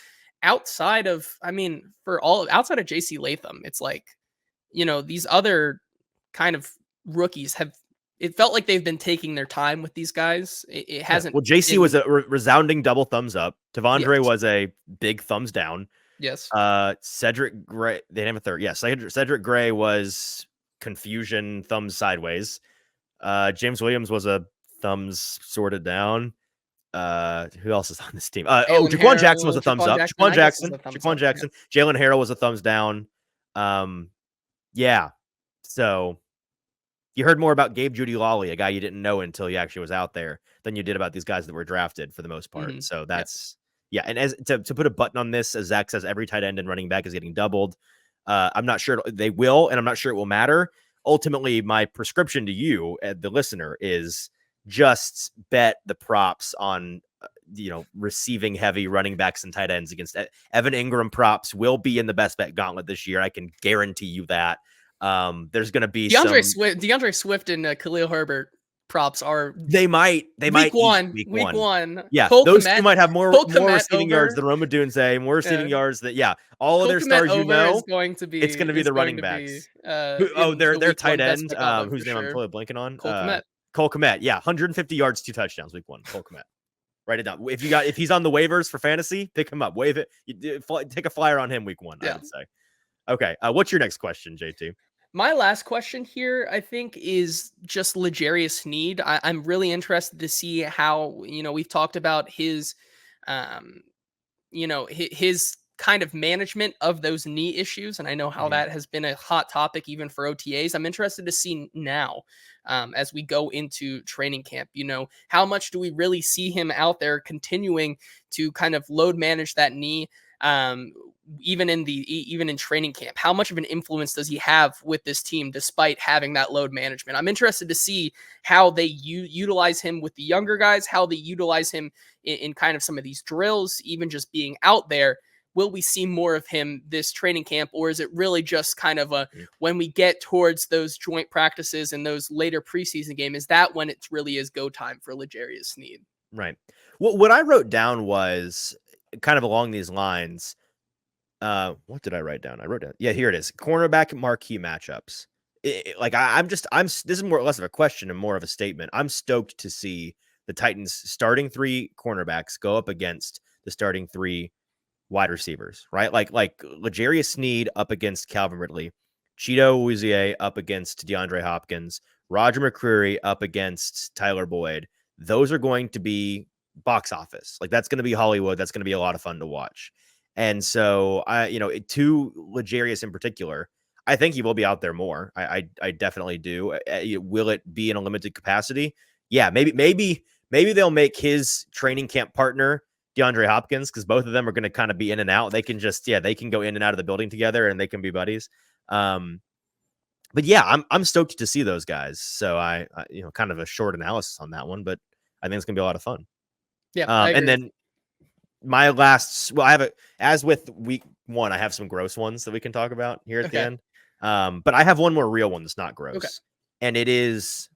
outside of JC Latham, it's like these other kind of rookies have. It felt like they've been taking their time with these guys. It hasn't. Well, JC was a resounding double thumbs up. Tavondre Yes. was a big thumbs down. Yes. Cedric Gray, they didn't have a third. Yes, Cedric Gray was confusion, thumbs sideways. James Williams was a thumbs sorted down. Who else is on this team? Jaquan Jackson was a thumbs up. Jaquan Jackson. Jalen Harrell was a thumbs down. Yeah. So you heard more about Gabe Judy-Lawley, a guy you didn't know until he actually was out there, than you did about these guys that were drafted for the most part. Mm-hmm. So that's yeah. And as to put a button on this, as Zach says, every tight end and running back is getting doubled. I'm not sure they will, and I'm not sure it will matter. Ultimately, my prescription to you, the listener, is just bet the props on receiving heavy running backs and tight ends against Evan Ingram props will be in the best bet gauntlet this year. I can guarantee you that. There's going to be DeAndre Swift and Khalil Herbert props are they might week one. Yeah, Cole those Kmet, two might have more receiving yards than Roma Dunze, more receiving Yeah. yards that all of Cole their Kmet stars. Is going to be It's going to be the running backs. Their tight end, whose name I'm totally blanking on. Cole Kmet. Yeah, 150 yards, 2 touchdowns week 1. Cole Kmet. Write it down. If he's on the waivers for fantasy, pick him up. Wave it. Take a flyer on him week 1. I would say. Okay. What's your next question, JT? My last question here, I think, is just L'Jarius Sneed. I'm really interested to see how, we've talked about his, his kind of management of those knee issues. And I know how that has been a hot topic even for OTAs. I'm interested to see now as we go into training camp, how much do we really see him out there continuing to kind of load manage that knee? Even in training camp, how much of an influence does he have with this team despite having that load management? I'm interested to see how they utilize him with the younger guys, how they utilize him in kind of some of these drills, even just being out there. Will we see more of him this training camp, or is it really just kind of when we get towards those joint practices and those later preseason games, is that when it really is go time for L'Jarius Sneed? Right. Well, what I wrote down was kind of along these lines. What did I write down? Yeah, here it is. Cornerback marquee matchups. This is more or less of a question and more of a statement. I'm stoked to see the Titans starting 3 cornerbacks go up against the starting 3 wide receivers, right? Like L'Jarius Sneed up against Calvin Ridley, Cheeto Awuzie up against DeAndre Hopkins, Roger McCreary up against Tyler Boyd. Those are going to be box office. Like, that's going to be Hollywood. That's going to be a lot of fun to watch. And so to L'Jarius in particular, I think he will be out there more. I definitely do. Will it be in a limited capacity? Yeah, maybe they'll make his training camp partner DeAndre Hopkins, because both of them are going to kind of be in and out. They can they can go in and out of the building together and they can be buddies. But yeah, I'm stoked to see those guys. So I kind of a short analysis on that one, but I think it's gonna be a lot of fun. Yeah. And then my last, as with week 1, I have some gross ones that we can talk about here at the end. But I have one more real one that's not gross. And it is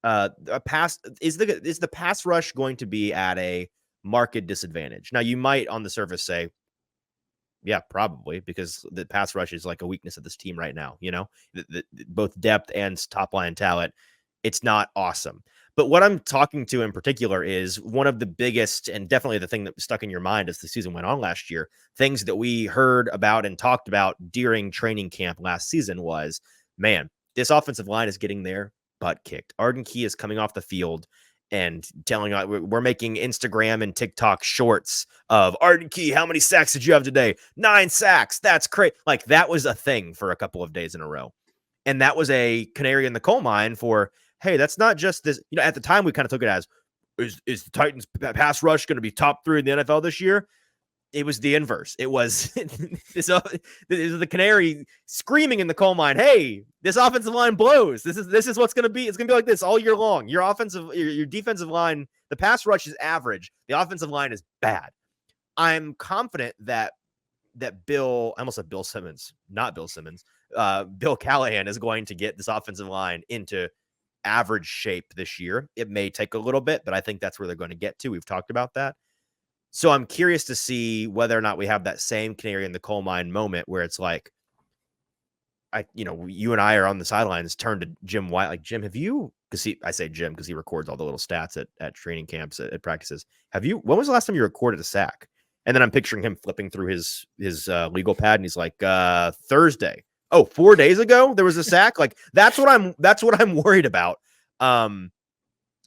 a pass. Is the pass rush going to be at a market disadvantage? Now, you might on the surface say, yeah, probably, because the pass rush is like a weakness of this team right now. Both depth and top line talent. It's not awesome. But what I'm talking to in particular is one of the biggest, and definitely the thing that stuck in your mind as the season went on last year, things that we heard about and talked about during training camp last season was, man, this offensive line is getting their butt kicked. Arden Key is coming off the field and telling us, we're making Instagram and TikTok shorts of Arden Key. How many sacks did you have today? 9 sacks. That's crazy. Like, that was a thing for a couple of days in a row. And that was a canary in the coal mine for, hey, that's not just this. At the time, we kind of took it as, is the Titans pass rush going to be top 3 in the NFL this year? It was the inverse. It was this is the canary screaming in the coal mine. Hey, this offensive line blows. This is what's going to be. It's going to be like this all year long. Your defensive line, the pass rush is average. The offensive line is bad. I'm confident that Bill, I almost said Bill Simmons, not Bill Simmons. Bill Callahan is going to get this offensive line into average shape this year. It may take a little bit, but I think that's where they're going to get to. We've talked about that. So I'm curious to see whether or not we have that same canary in the coal mine moment where it's like, you and I are on the sidelines, turn to Jim White, like, Jim, have you, I say Jim because he records all the little stats at training camps, at practices. When was the last time you recorded a sack? And then I'm picturing him flipping through his legal pad, and he's like, Thursday. Oh, 4 days ago there was a sack. Like, that's what I'm worried about. And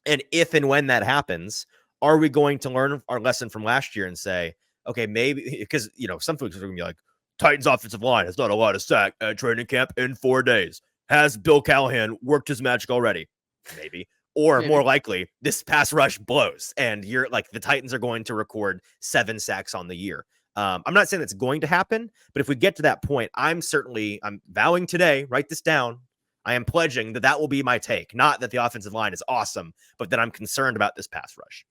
if and when that happens, are we going to learn our lesson from last year and say, okay, maybe, because some folks are going to be like, Titans offensive line has not a lot of sack at training camp in 4 days. Has Bill Callahan worked his magic already? Maybe. Or more likely, this pass rush blows, and you're like, the Titans are going to record 7 sacks on the year. I'm not saying that's going to happen, but if we get to that point, I'm vowing today, write this down, I am pledging that will be my take. Not that the offensive line is awesome, but that I'm concerned about this pass rush.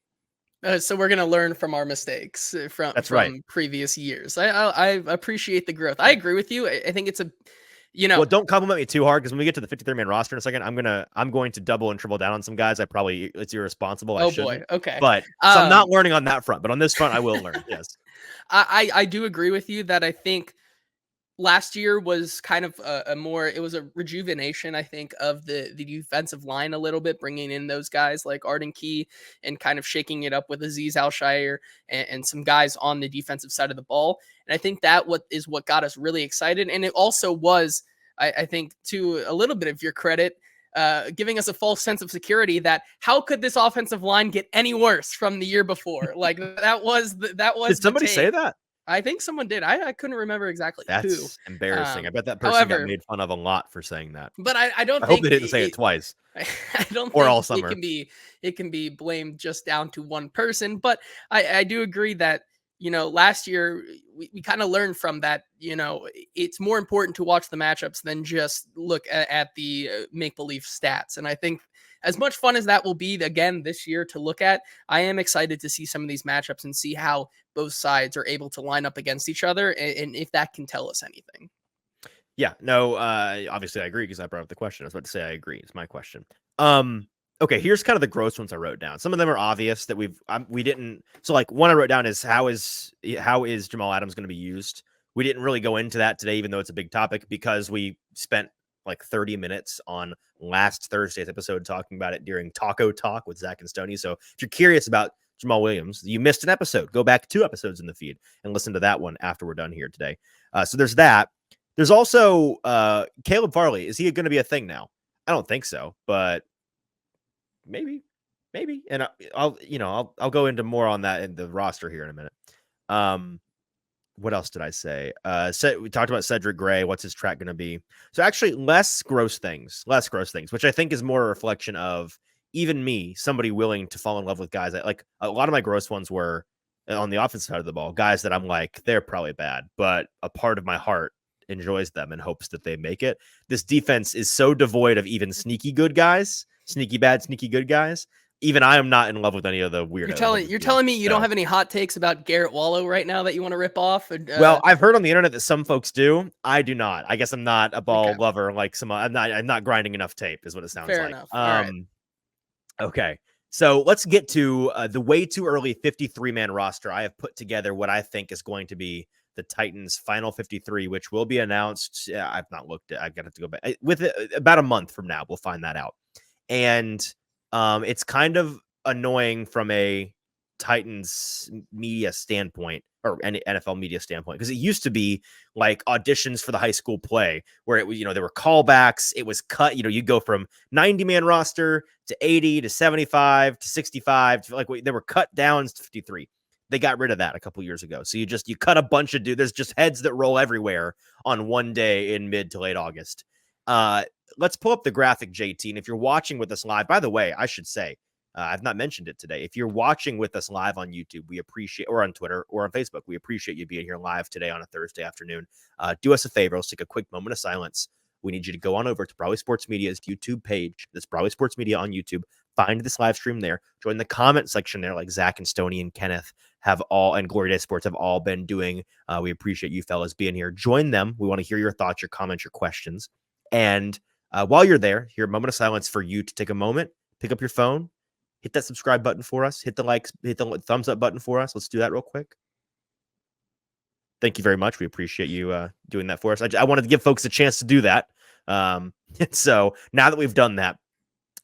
So we're gonna learn from our mistakes That's right. from previous years. I appreciate the growth. I agree with you. I think it's a, you know, Well, don't compliment me too hard because when we get to the 53-man roster in a second, I'm going to double and triple down on some guys. It's irresponsible. I oh boy. shouldn't. Okay. But so I'm not learning on that front, but on this front, I will learn. Yes. I do agree with you that I think last year was kind of a more, it was a rejuvenation, I think, of the defensive line a little bit, bringing in those guys like Arden Key and kind of shaking it up with Aziz Alshire and some guys on the defensive side of the ball. And I think that what got us really excited. And it also was, I think, to a little bit of your credit, giving us a false sense of security that how could this offensive line get any worse from the year before? Like that was Did the somebody say take. that? I think someone did. I couldn't remember exactly who. That's embarrassing. I bet that person got However, made fun of a lot for saying that. but I don't I hope think they didn't say it twice I don't or think all summer. it can be blamed just down to one person. But I do agree that, you know, last year we kind of learned from that. You know, it's more important to watch the matchups than just look at the make believe stats. And I think as much fun as that will be again this year to look at, I am excited to see some of these matchups and see how both sides are able to line up against each other, and if that can tell us anything. Yeah, no, obviously I agree because I brought up the question. I was about to say I agree. It's my question. Okay, here's kind of the gross ones I wrote down. Some of them are obvious that we didn't. So like one I wrote down is how is Jamal Adams going to be used? We didn't really go into that today, even though it's a big topic, because we spent like 30 minutes on last Thursday's episode talking about it during Taco Talk with Zach and Stoney. So if you're curious about Jamal Williams, you missed an episode. Go back 2 episodes in the feed and listen to that one after we're done here today. So there's that. There's also Caleb Farley. Is he going to be a thing now? I don't think so, but maybe. And I'll go into more on that in the roster here in a minute. What else did I say? We talked about Cedric Gray. What's his track going to be? So actually, less gross things, which I think is more a reflection of even me, somebody willing to fall in love with guys. Like a lot of my gross ones were on the offensive side of the ball, guys that I'm like, they're probably bad, but a part of my heart enjoys them and hopes that they make it. This defense is so devoid of even sneaky good guys, sneaky bad, sneaky good guys. Even I am not in love with any of the weirdos. You're telling me you don't have any hot takes about Garrett Wallow right now that you want to rip off? Well, I've heard on the internet that some folks do. I do not. I guess I'm not a ball lover like some. I'm not grinding enough tape, is what it sounds Fair like. enough. All right. Okay. So let's get to the way too early 53-man roster. I have put together what I think is going to be the Titans' final 53, which will be announced. I've not looked at. I've got to go back with it about a month from now. We'll find that out. And it's kind of annoying from a Titans media standpoint or any NFL media standpoint, because it used to be like auditions for the high school play where it was, there were callbacks. It was cut, you go from 90-man roster to 80 to 75 to 65 to like they were cut down to 53. They got rid of that a couple years ago. So you cut a bunch of dudes. There's just heads that roll everywhere on one day in mid to late August. Let's pull up the graphic, JT. And if you're watching with us live, by the way, I should say, I've not mentioned it today. If you're watching with us live on YouTube, we appreciate, or on Twitter or on Facebook, we appreciate you being here live today on a Thursday afternoon. Do us a favor. Let's take a quick moment of silence. We need you to go on over to Broadway Sports Media's YouTube page. That's Broadway Sports Media on YouTube. Find this live stream there. Join the comment section there, like Zach and Stoney and Kenneth and Glory Day Sports have all been doing. We appreciate you fellas being here. Join them. We want to hear your thoughts, your comments, your questions. And while you're there, here, a moment of silence for you to take a moment, pick up your phone, hit that subscribe button for us, hit the thumbs up button for us. Let's do that real quick. Thank you very much. We appreciate you doing that for us. I wanted to give folks a chance to do that. So now that we've done that,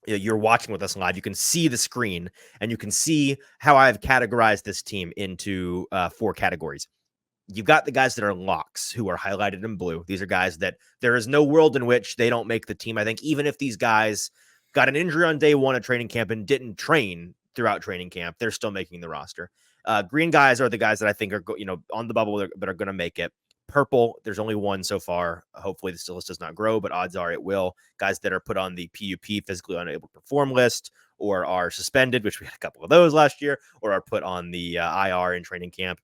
you're watching with us live, you can see the screen and you can see how I've categorized this team into 4 categories. You've got the guys that are locks who are highlighted in blue. These are guys that there is no world in which they don't make the team. I think even if these guys got an injury on day 1 of training camp and didn't train throughout training camp, they're still making the roster. Green guys are the guys that I think are on the bubble but are going to make it. Purple, there's only one so far. Hopefully this list does not grow, but odds are it will. Guys that are put on the PUP, physically unable to perform list, or are suspended, which we had a couple of those last year, or are put on the IR in training camp.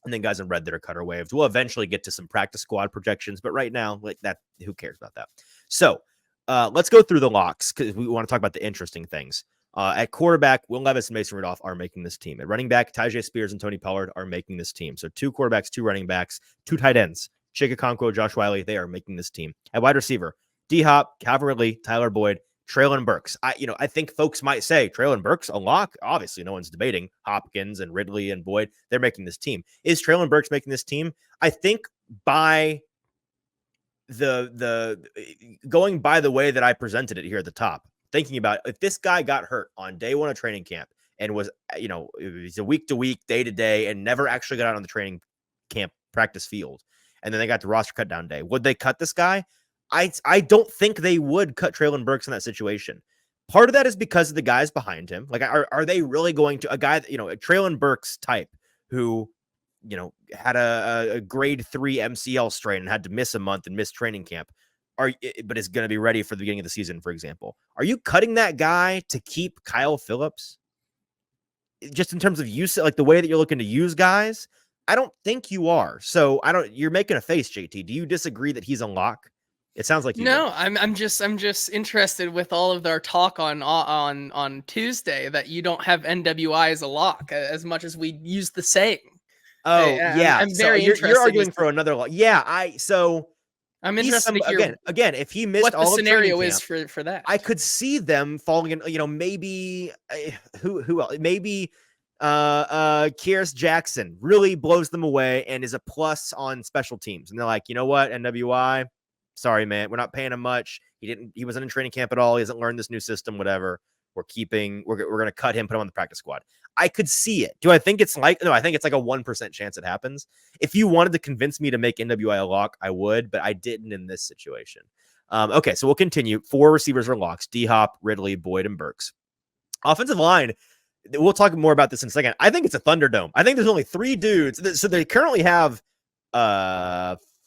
And then guys in red that are cutter waived. We'll eventually get to some practice squad projections, but right now, like that, who cares about that? So let's go through the locks because we want to talk about the interesting things. At quarterback, Will Levis and Mason Rudolph are making this team. At running back, Tyjae Spears and Tony Pollard are making this team. So 2 quarterbacks, 2 running backs, 2 tight ends. Chika Okonkwo, Josh Wiley, they are making this team. At wide receiver, D-Hop, Calvin Ridley, Tyler Boyd, Treylon Burks. I think folks might say Treylon Burks a lock. Obviously, no one's debating Hopkins and Ridley and Boyd. They're making this team. Is Treylon Burks making this team? I think by the going by the way that I presented it here at the top, thinking about if this guy got hurt on day 1 of training camp and was, it was a week to week, day to day, and never actually got out on the training camp practice field, and then they got the roster cut down day, would they cut this guy? I don't think they would cut Treylon Burks in that situation. Part of that is because of the guys behind him. Like, are they really going to a guy, a Treylon Burks type who, had a grade 3 MCL strain and had to miss a month and miss training camp, but is going to be ready for the beginning of the season, for example. Are you cutting that guy to keep Kyle Phillips? Just in terms of use, like the way that you're looking to use guys, I don't think you are. So you're making a face, JT. Do you disagree that he's a lock? It sounds like you no. do. I'm just interested with all of our talk on Tuesday that you don't have NWI as a lock as much as we use the saying. Oh yeah, I'm very interested. You're arguing for another lock. Yeah, I'm interested to hear again. If he missed what all the scenario camp, is for that. I could see them falling in. Maybe who else? Maybe Kieras Jackson really blows them away and is a plus on special teams, and they're like, you know what, NWI. Sorry, man. We're not paying him much. He wasn't in training camp at all. He hasn't learned this new system, whatever. We're going to cut him, put him on the practice squad. I could see it. Do I think it's no, I think it's like a 1% chance it happens. If you wanted to convince me to make NWI a lock, I would, but I didn't in this situation. Okay, so we'll continue. 4 receivers are locks: D-Hop, Ridley, Boyd, and Burks. Offensive line, we'll talk more about this in a second. I think it's a Thunderdome. I think there's only 3 dudes. So they currently have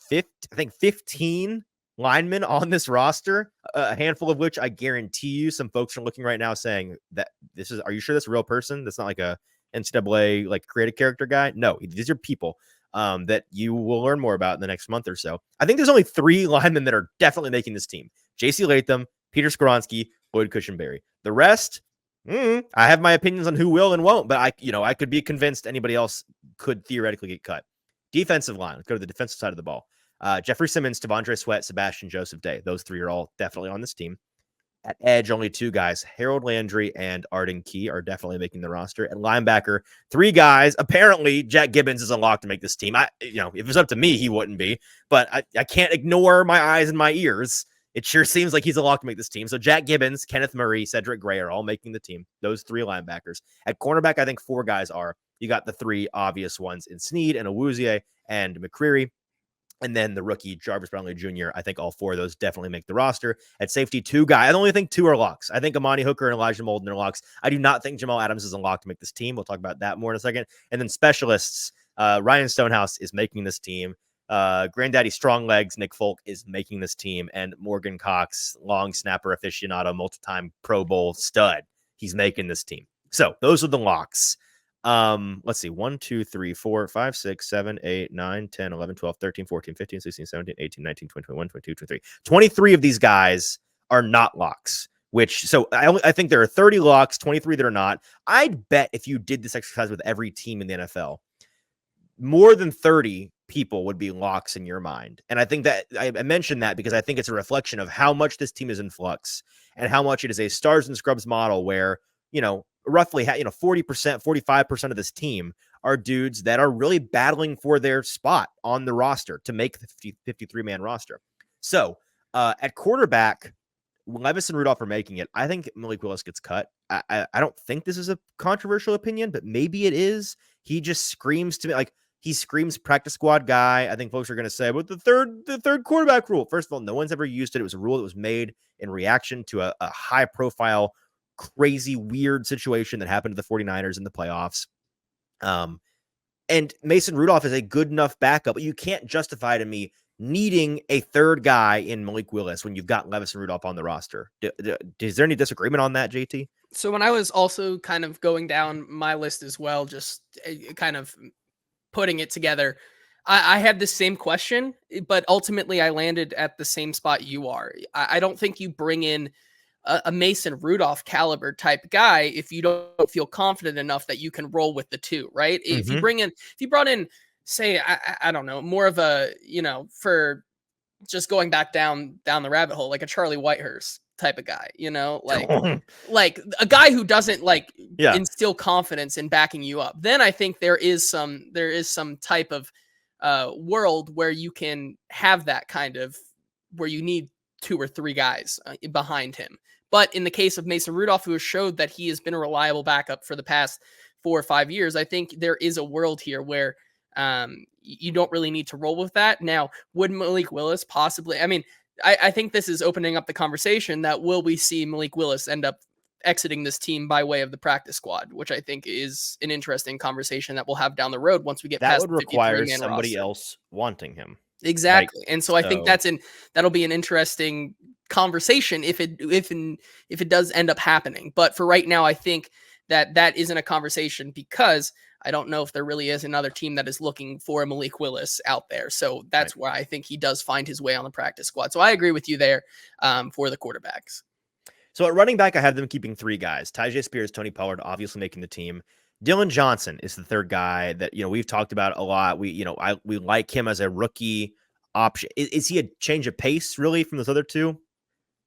15 linemen on this roster, a handful of which I guarantee you some folks are looking right now saying that are you sure that's a real person? That's not like a NCAA like creative character guy. No, these are people that you will learn more about in the next month or so. I think there's only 3 linemen that are definitely making this team: JC Latham, Peter Skoronski, Boyd Cushenberry. The rest, I have my opinions on who will and won't, but I could be convinced anybody else could theoretically get cut. Defensive line, let's go to the defensive side of the ball. Jeffrey Simmons, T'Vondre Sweat, Sebastian Joseph Day. Those 3 are all definitely on this team. At edge, only 2 guys, Harold Landry and Arden Key, are definitely making the roster. At linebacker, 3 guys. Apparently, Jack Gibbons is unlocked to make this team. If it was up to me, he wouldn't be. But I can't ignore my eyes and my ears. It sure seems like he's unlocked to make this team. So Jack Gibbons, Kenneth Murray, Cedric Gray are all making the team. Those 3 linebackers. At cornerback, I think 4 guys are. You got the 3 obvious ones in Snead and Awuzie and McCreary. And then the rookie, Jarvis Brownlee Jr., I think all 4 of those definitely make the roster. At safety, 2 guys. I only think 2 are locks. I think Amani Hooker and Elijah Molden are locks. I do not think Jamal Adams is unlocked to make this team. We'll talk about that more in a second. And then specialists, Ryan Stonehouse is making this team. Granddaddy Stronglegs, Nick Folk, is making this team. And Morgan Cox, long snapper aficionado, multi-time Pro Bowl stud. He's making this team. So those are the locks. Let's see, 1, 2, 3, 4, 5, 6, 7, 8, 9, 10, 11, 12, 13, 14, 15, 16, 17, 18, 19, 20, 21, 22, 23. 23 of these guys are not locks, so I think there are 30 locks, 23 that are not. I'd bet if you did this exercise with every team in the NFL, more than 30 people would be locks in your mind. And I think that I mentioned that because I think it's a reflection of how much this team is in flux and how much it is a stars and scrubs model where, roughly 40%, 45% of this team are dudes that are really battling for their spot on the roster to make the 53-man roster. So at quarterback, Levis and Rudolph are making it. I think Malik Willis gets cut. I don't think this is a controversial opinion, but maybe it is. He just screams to me like he screams practice squad guy. I think folks are going to say, but the third quarterback rule. First of all, no one's ever used it. It was a rule that was made in reaction to a high profile, crazy, weird situation that happened to the 49ers in the playoffs. And Mason Rudolph is a good enough backup, but you can't justify to me needing a third guy in Malik Willis when you've got Levis and Rudolph on the roster. Is there any disagreement on that, JT? So when I was also kind of going down my list as well, just kind of putting it together, I had the same question, but ultimately I landed at the same spot you are. I don't think you bring in a Mason Rudolph caliber type guy if you don't feel confident enough that you can roll with the two, right? If you brought in, say, I don't know, more of a, for just going back down the rabbit hole, like a Charlie Whitehurst type of guy, like a guy who doesn't like Yeah. instill confidence in backing you up. Then I think there is some type of world where you can have that kind of, where you need two or three guys behind him. But in the case of Mason Rudolph, who has showed that he has been a reliable backup for the past 4 or 5 years, I think there is a world here where you don't really need to roll with that. Now, would Malik Willis possibly? I mean, I think this is opening up the conversation that will we see Malik Willis end up exiting this team by way of the practice squad, which I think is an interesting conversation that we'll have down the road once we get that past would the require 53-man somebody roster. else wanting him. Exactly. And so I think that'll be an interesting conversation if it does end up happening. But for right now, I think that isn't a conversation because I don't know if there really is another team that is looking for a Malik Willis out there. So that's why I think he does find his way on the practice squad. So I agree with you there for the quarterbacks. So at running back, I have them keeping 3 guys. Tyjae Spears, Tony Pollard, obviously making the team. Dillon Johnson is the third guy that, we've talked about a lot. We like him as a rookie option. Is he a change of pace really from those other two?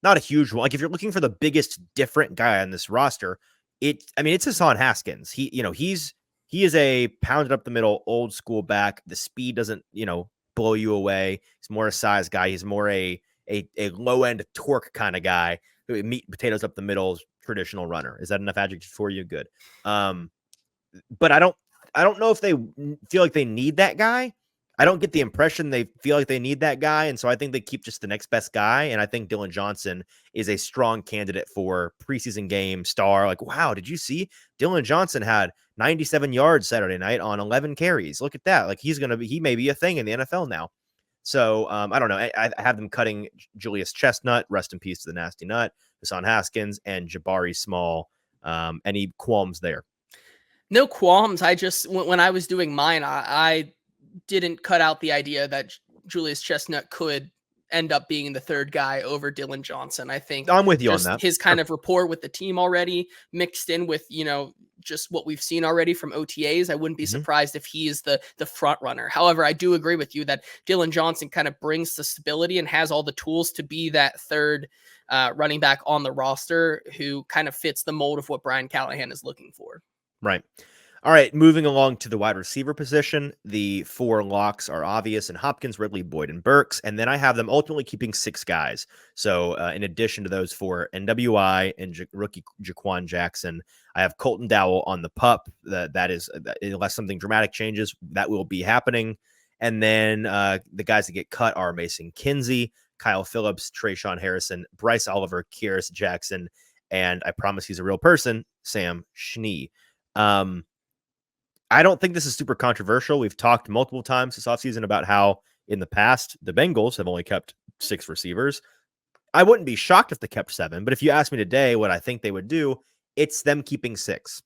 Not a huge one. Like if you're looking for the biggest different guy on this roster, it's Hassan Haskins. He is a pounded up the middle, old school back. The speed doesn't, blow you away. He's more a size guy. He's more a low end torque kind of guy. Meat and potatoes up the middle, traditional runner. Is that enough adjective for you? Good. But I don't know if they feel like they need that guy. I don't get the impression they feel like they need that guy. And so I think they keep just the next best guy. And I think Dillon Johnson is a strong candidate for preseason game star. Like, wow, did you see Dillon Johnson had 97 yards Saturday night on 11 carries? Look at that. Like he may be a thing in the NFL now. So I don't know. I have them cutting Julius Chestnut, rest in peace to the nasty nut, Hassan Haskins, and Jabari Small. Any qualms there? No qualms. I just, when I was doing mine, I didn't cut out the idea that Julius Chestnut could end up being the third guy over Dillon Johnson. I think I'm with you on that. His kind of rapport with the team already mixed in with, just what we've seen already from OTAs. I wouldn't be surprised if he is the front runner. However, I do agree with you that Dillon Johnson kind of brings the stability and has all the tools to be that third running back on the roster who kind of fits the mold of what Brian Callahan is looking for. Right. All right, moving along to the wide receiver position, the 4 locks are obvious in Hopkins, Ridley, Boyd, and Burks, and then I have them ultimately keeping 6 guys. So in addition to those 4, NWI and rookie Jaquan Jackson, I have Colton Dowell on the pup. That is, unless something dramatic changes, that will be happening. And then the guys that get cut are Mason Kinsey, Kyle Phillips, Trayshawn Harrison, Bryce Oliver, Kyrus Jackson, and I promise he's a real person, Sam Schnee. I don't think this is super controversial. We've talked multiple times this offseason about how in the past the Bengals have only kept 6 receivers. I wouldn't be shocked if they kept 7, but if you ask me today what I think they would do, it's them keeping 6.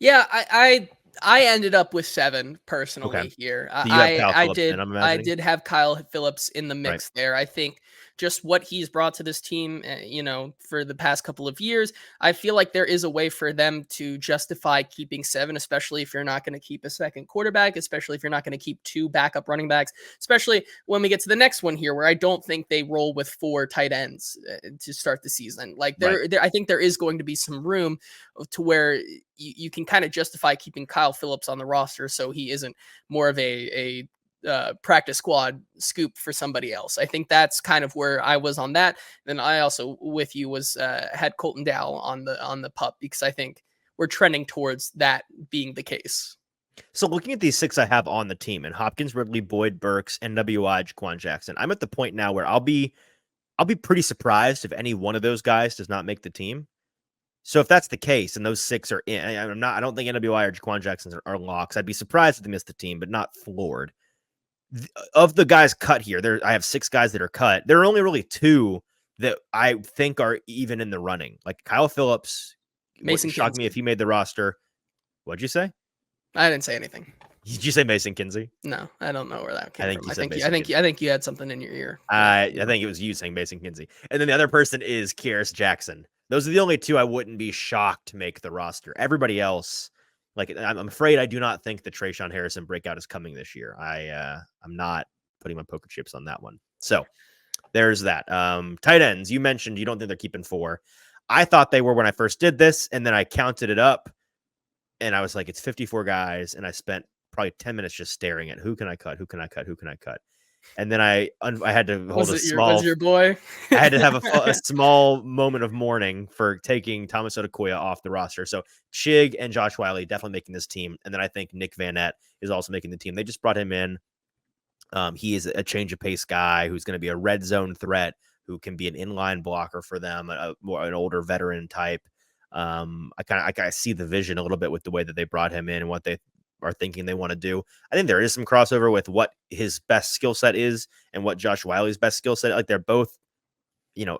Yeah, I ended up with 7 personally here. So you have Kyle Phillips in, I'm imagining? I did have Kyle Phillips in the mix there. I think just what he's brought to this team, for the past couple of years, I feel like there is a way for them to justify keeping 7, especially if you're not going to keep a second quarterback, especially if you're not going to keep 2 backup running backs, especially when we get to the next one here, where I don't think they roll with 4 tight ends to start the season. Like I think there is going to be some room to where you can kind of justify keeping Kyle Phillips on the roster so he isn't more of a practice squad scoop for somebody else. I think that's kind of where I was on that. Then I also with you was had Colton Dowell on the pup because I think we're trending towards that being the case. So looking at these 6 I have on the team, and Hopkins, Ridley, Boyd, Burks, NWI, Jaquan Jackson, I'm at the point now where I'll be pretty surprised if any one of those guys does not make the team. So if that's the case and those 6 are in, I don't think NWI or Jaquan Jackson are locks. I'd be surprised if they miss the team, but not floored. Of the guys cut here, I have 6 guys that are cut. There are only really 2 that I think are even in the running. Like Kyle Phillips, Mason shocked me if he made the roster. What'd you say? I didn't say anything. Did you say Mason Kinsey? No, I don't know where that I came think from. you I said think you, Mason Kinsey. I think you had something in your ear. I think it was you saying Mason Kinsey. And then the other person is Kieris Jackson. Those are the only two I wouldn't be shocked to make the roster. Everybody else, like, I'm afraid I do not think the Trayshawn Harrison breakout is coming this year. I'm not putting my poker chips on that one. So there's that. Tight ends, you mentioned you don't think they're keeping 4. I thought they were when I first did this, and then I counted it up, and I was like, it's 54 guys, and I spent probably 10 minutes just staring at who can I cut, who can I cut, who can I cut. And then I had to hold a small. Was your boy? I had to have a small moment of mourning for taking Thomas Odukoya off the roster. So Chig and Josh Wiley definitely making this team, and then I think Nick Van Nett is also making the team. They just brought him in. He is a change of pace guy who's going to be a red zone threat, who can be an inline blocker for them, an older veteran type. I kind of see the vision a little bit with the way that they brought him in and what they are thinking they want to do. I think there is some crossover with what his best skill set is and what Josh Wiley's best skill set. Like they're both,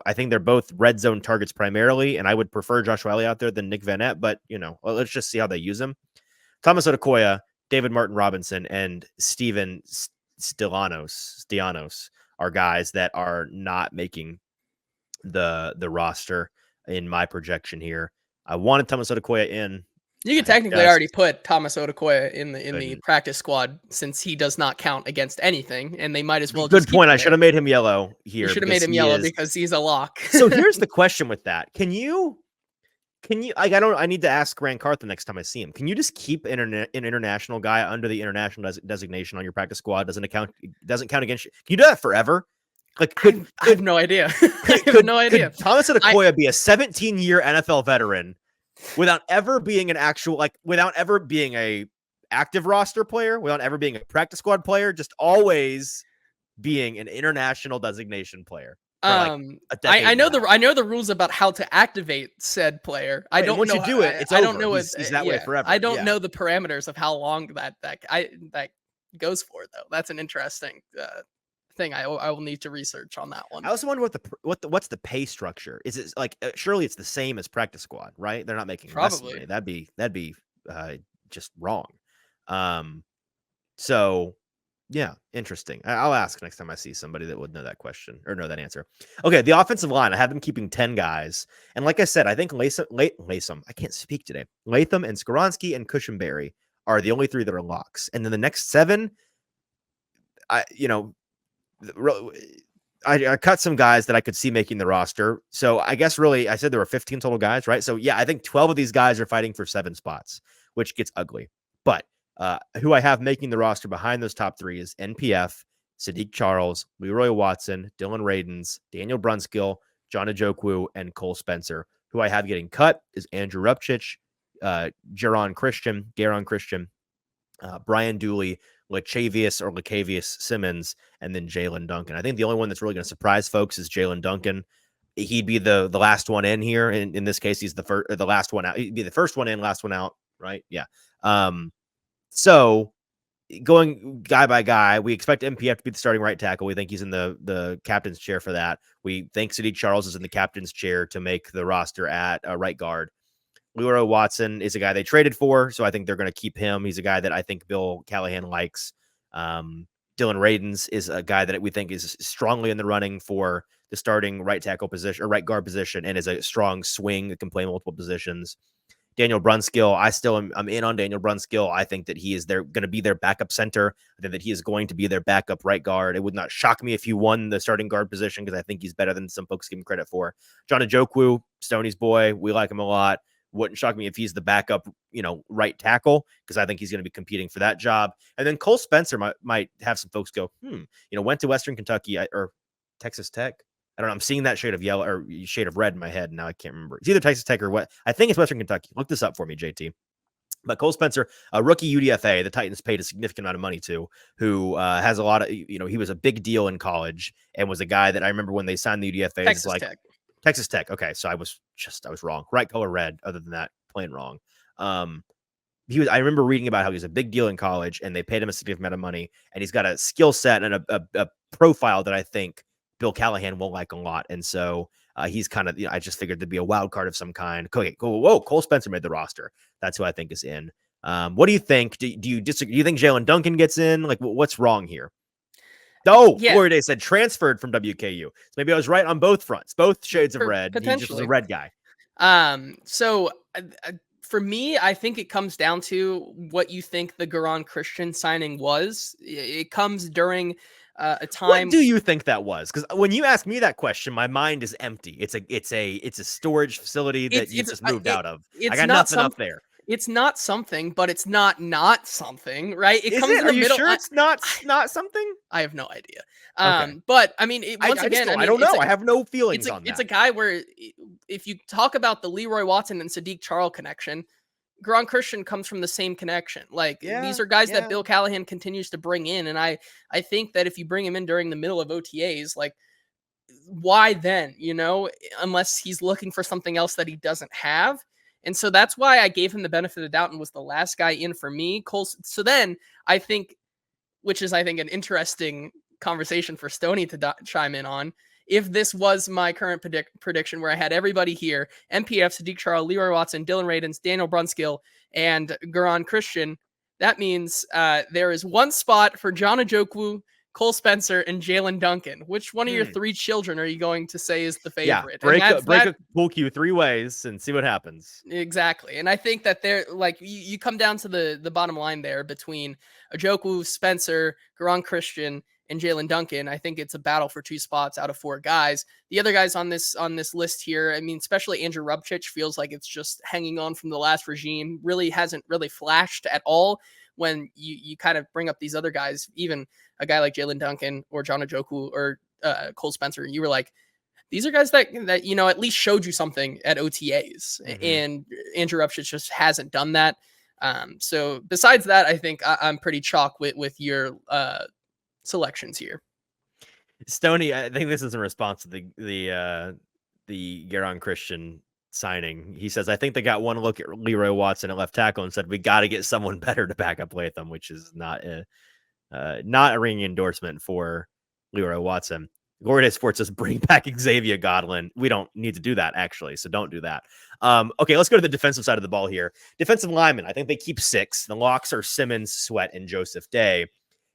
I think they're both red zone targets primarily, and I would prefer Josh Wiley out there than Nick Van Nett, but let's just see how they use him. Thomas Odukoya, David Martin Robinson, and Steven Stianos are guys that are not making the roster in my projection here. I wanted Thomas Odukoya in. You could technically already put Thomas Odukoya in the practice squad since he does not count against anything, and they might as well. Good point. I should have made him yellow here. You should have made him yellow because he's a lock. So here's the question with that: Can you? I need to ask Grant Carth the next time I see him. Can you just keep an international guy under the international designation on your practice squad? Doesn't count against you? Can you do that forever? Like, I have no idea. I have no idea. Could Thomas Odukoya be a 17-year NFL veteran without ever being without ever being a active roster player, without ever being a practice squad player, just always being an international designation player? I know the rules about how to activate said player. I don't know. Once you do it, it's over. I don't know. He's that way forever. I don't know the parameters of how long that goes for though. That's an interesting thing. I will need to research on that one. I also wonder what's the pay structure? Is it like surely it's the same as practice squad, right? They're not making probably less money. That'd be just wrong. So yeah, interesting. I'll ask next time I see somebody that would know that question or know that answer. Okay, the offensive line. I have them keeping 10 guys, and like I said, I think Latham. I can't speak today. Latham and Skoronski and Cushenberry are the only 3 that are locks, and then the next 7. I cut some guys that I could see making the roster. So I guess really I said there were 15 total guys, right? So yeah, I think 12 of these guys are fighting for 7 spots, which gets ugly. But who I have making the roster behind those top 3 is NPF, Sadiq Charles, Leroy Watson, Dylan Radens, Daniel Brunskill, John Ajokwu, and Cole Spencer. Who I have getting cut is Andrew Rupchich, Garon Christian, Brian Dooley, Lachavius Simmons, and then Jalen Duncan. I think the only one that's really going to surprise folks is Jalen Duncan. He'd be the last one in here. In this case, he's the last one out. He'd be the first one in, last one out, right? Yeah. So going guy by guy, we expect MPF to be the starting right tackle. We think he's in the captain's chair for that. We think Sadiq Charles is in the captain's chair to make the roster at right guard. Leroy Watson is a guy they traded for, so I think they're going to keep him. He's a guy that I think Bill Callahan likes. Dylan Radens is a guy that we think is strongly in the running for the starting right tackle position or right guard position and is a strong swing that can play multiple positions. Daniel Brunskill, I'm in on Daniel Brunskill. I think that he is going to be their backup center. I think that he is going to be their backup right guard. It would not shock me if he won the starting guard position because I think he's better than some folks give him credit for. John Ajokwu, Stoney's boy, we like him a lot. Wouldn't shock me if he's the backup, right tackle, because I think he's going to be competing for that job. And then Cole Spencer might have some folks go, went to Western Kentucky or Texas Tech. I don't know. I'm seeing that shade of yellow or shade of red in my head. Now I can't remember. It's either Texas Tech or what. I think it's Western Kentucky. Look this up for me, JT. But Cole Spencer, a rookie UDFA, the Titans paid a significant amount of money to, who has a lot of, he was a big deal in college and was a guy that I remember when they signed the UDFA. Texas Tech. Okay. So I was wrong. Right color red. Other than that, plain wrong. I remember reading about how he was a big deal in college and they paid him a significant amount of money and he's got a skill set and a profile that I think Bill Callahan won't like a lot. And so he's kind of, I just figured there'd be a wild card of some kind. Okay, whoa, Cole Spencer made the roster. That's who I think is in. What do you think? Do you disagree? Do you think Jalen Duncan gets in? Like, what's wrong here? Oh, Yeah, Glory Day said transferred from WKU. So maybe I was right on both fronts, both shades of red. He just was a potentially. red guy. So for me, I think it comes down to what you think the Garon Christian signing was. It comes during a What time. do you think that was? Because when you ask me that question, my mind is empty. It's a storage facility that you've just moved out of. I It's got not nothing some. up there. It's not something, but it's not something, right? It Is comes it? in Are the you middle. sure it's not something? I have no idea. Okay. But I mean, I, once I just again, I don't. I mean, don't know. I have no feelings on it's a that. guy where if you talk about the Leroy Watson and Sadiq Charles connection, Garon Christian comes from the same connection. Like these Yeah. are guys that Yeah. Bill Callahan continues to bring in, and I think that if you bring him in during the middle of OTAs, like why then? Unless he's looking for something else that he doesn't have. And so that's why I gave him the benefit of the doubt and was the last guy in for me. Cole. So then I think, which is I think an interesting conversation for Stoney to chime in on. If this was my current prediction, where I had everybody here: MPF, Sadiq Charles, Leroy Watson, Dylan Radins, Daniel Brunskill, and Garon Christian, that means there is one spot for John Ajokwu, Cole Spencer, and Jalen Duncan. Which one of your three children are you going to say is the Yeah. favorite? And Break that's break that. a pool cue 3 ways and see what happens. Exactly. And I think that they're like you come down to the bottom line there between Ajoku, Spencer, Garon Christian, and Jalen Duncan. I think it's a battle for 2 spots out of 4 guys. The other guys on this list here, I mean, especially Andrew Rubchich feels like it's just hanging on from the last regime. Really hasn't really flashed at all when you kind of bring up these other guys, even a guy like Jalen Duncan or John Ajoku or Cole Spencer. You were like, these are guys that at least showed you something at OTAs, and Andrew Upshit just hasn't done that. So besides that, I think I'm pretty chalk with your selections here. Stoney, I think this is in response to the Garon Christian signing. He says, I think they got one look at Leroy Watson at left tackle and said, we got to get someone better to back up Latham, which is not a ringing endorsement for Leroy Watson. Gloria Sports says, bring back Xavier Godwin. We don't need to do that, actually, so don't do that. Okay, let's go to the defensive side of the ball here. Defensive linemen, I think they keep 6. The locks are Simmons, Sweat, and Joseph Day.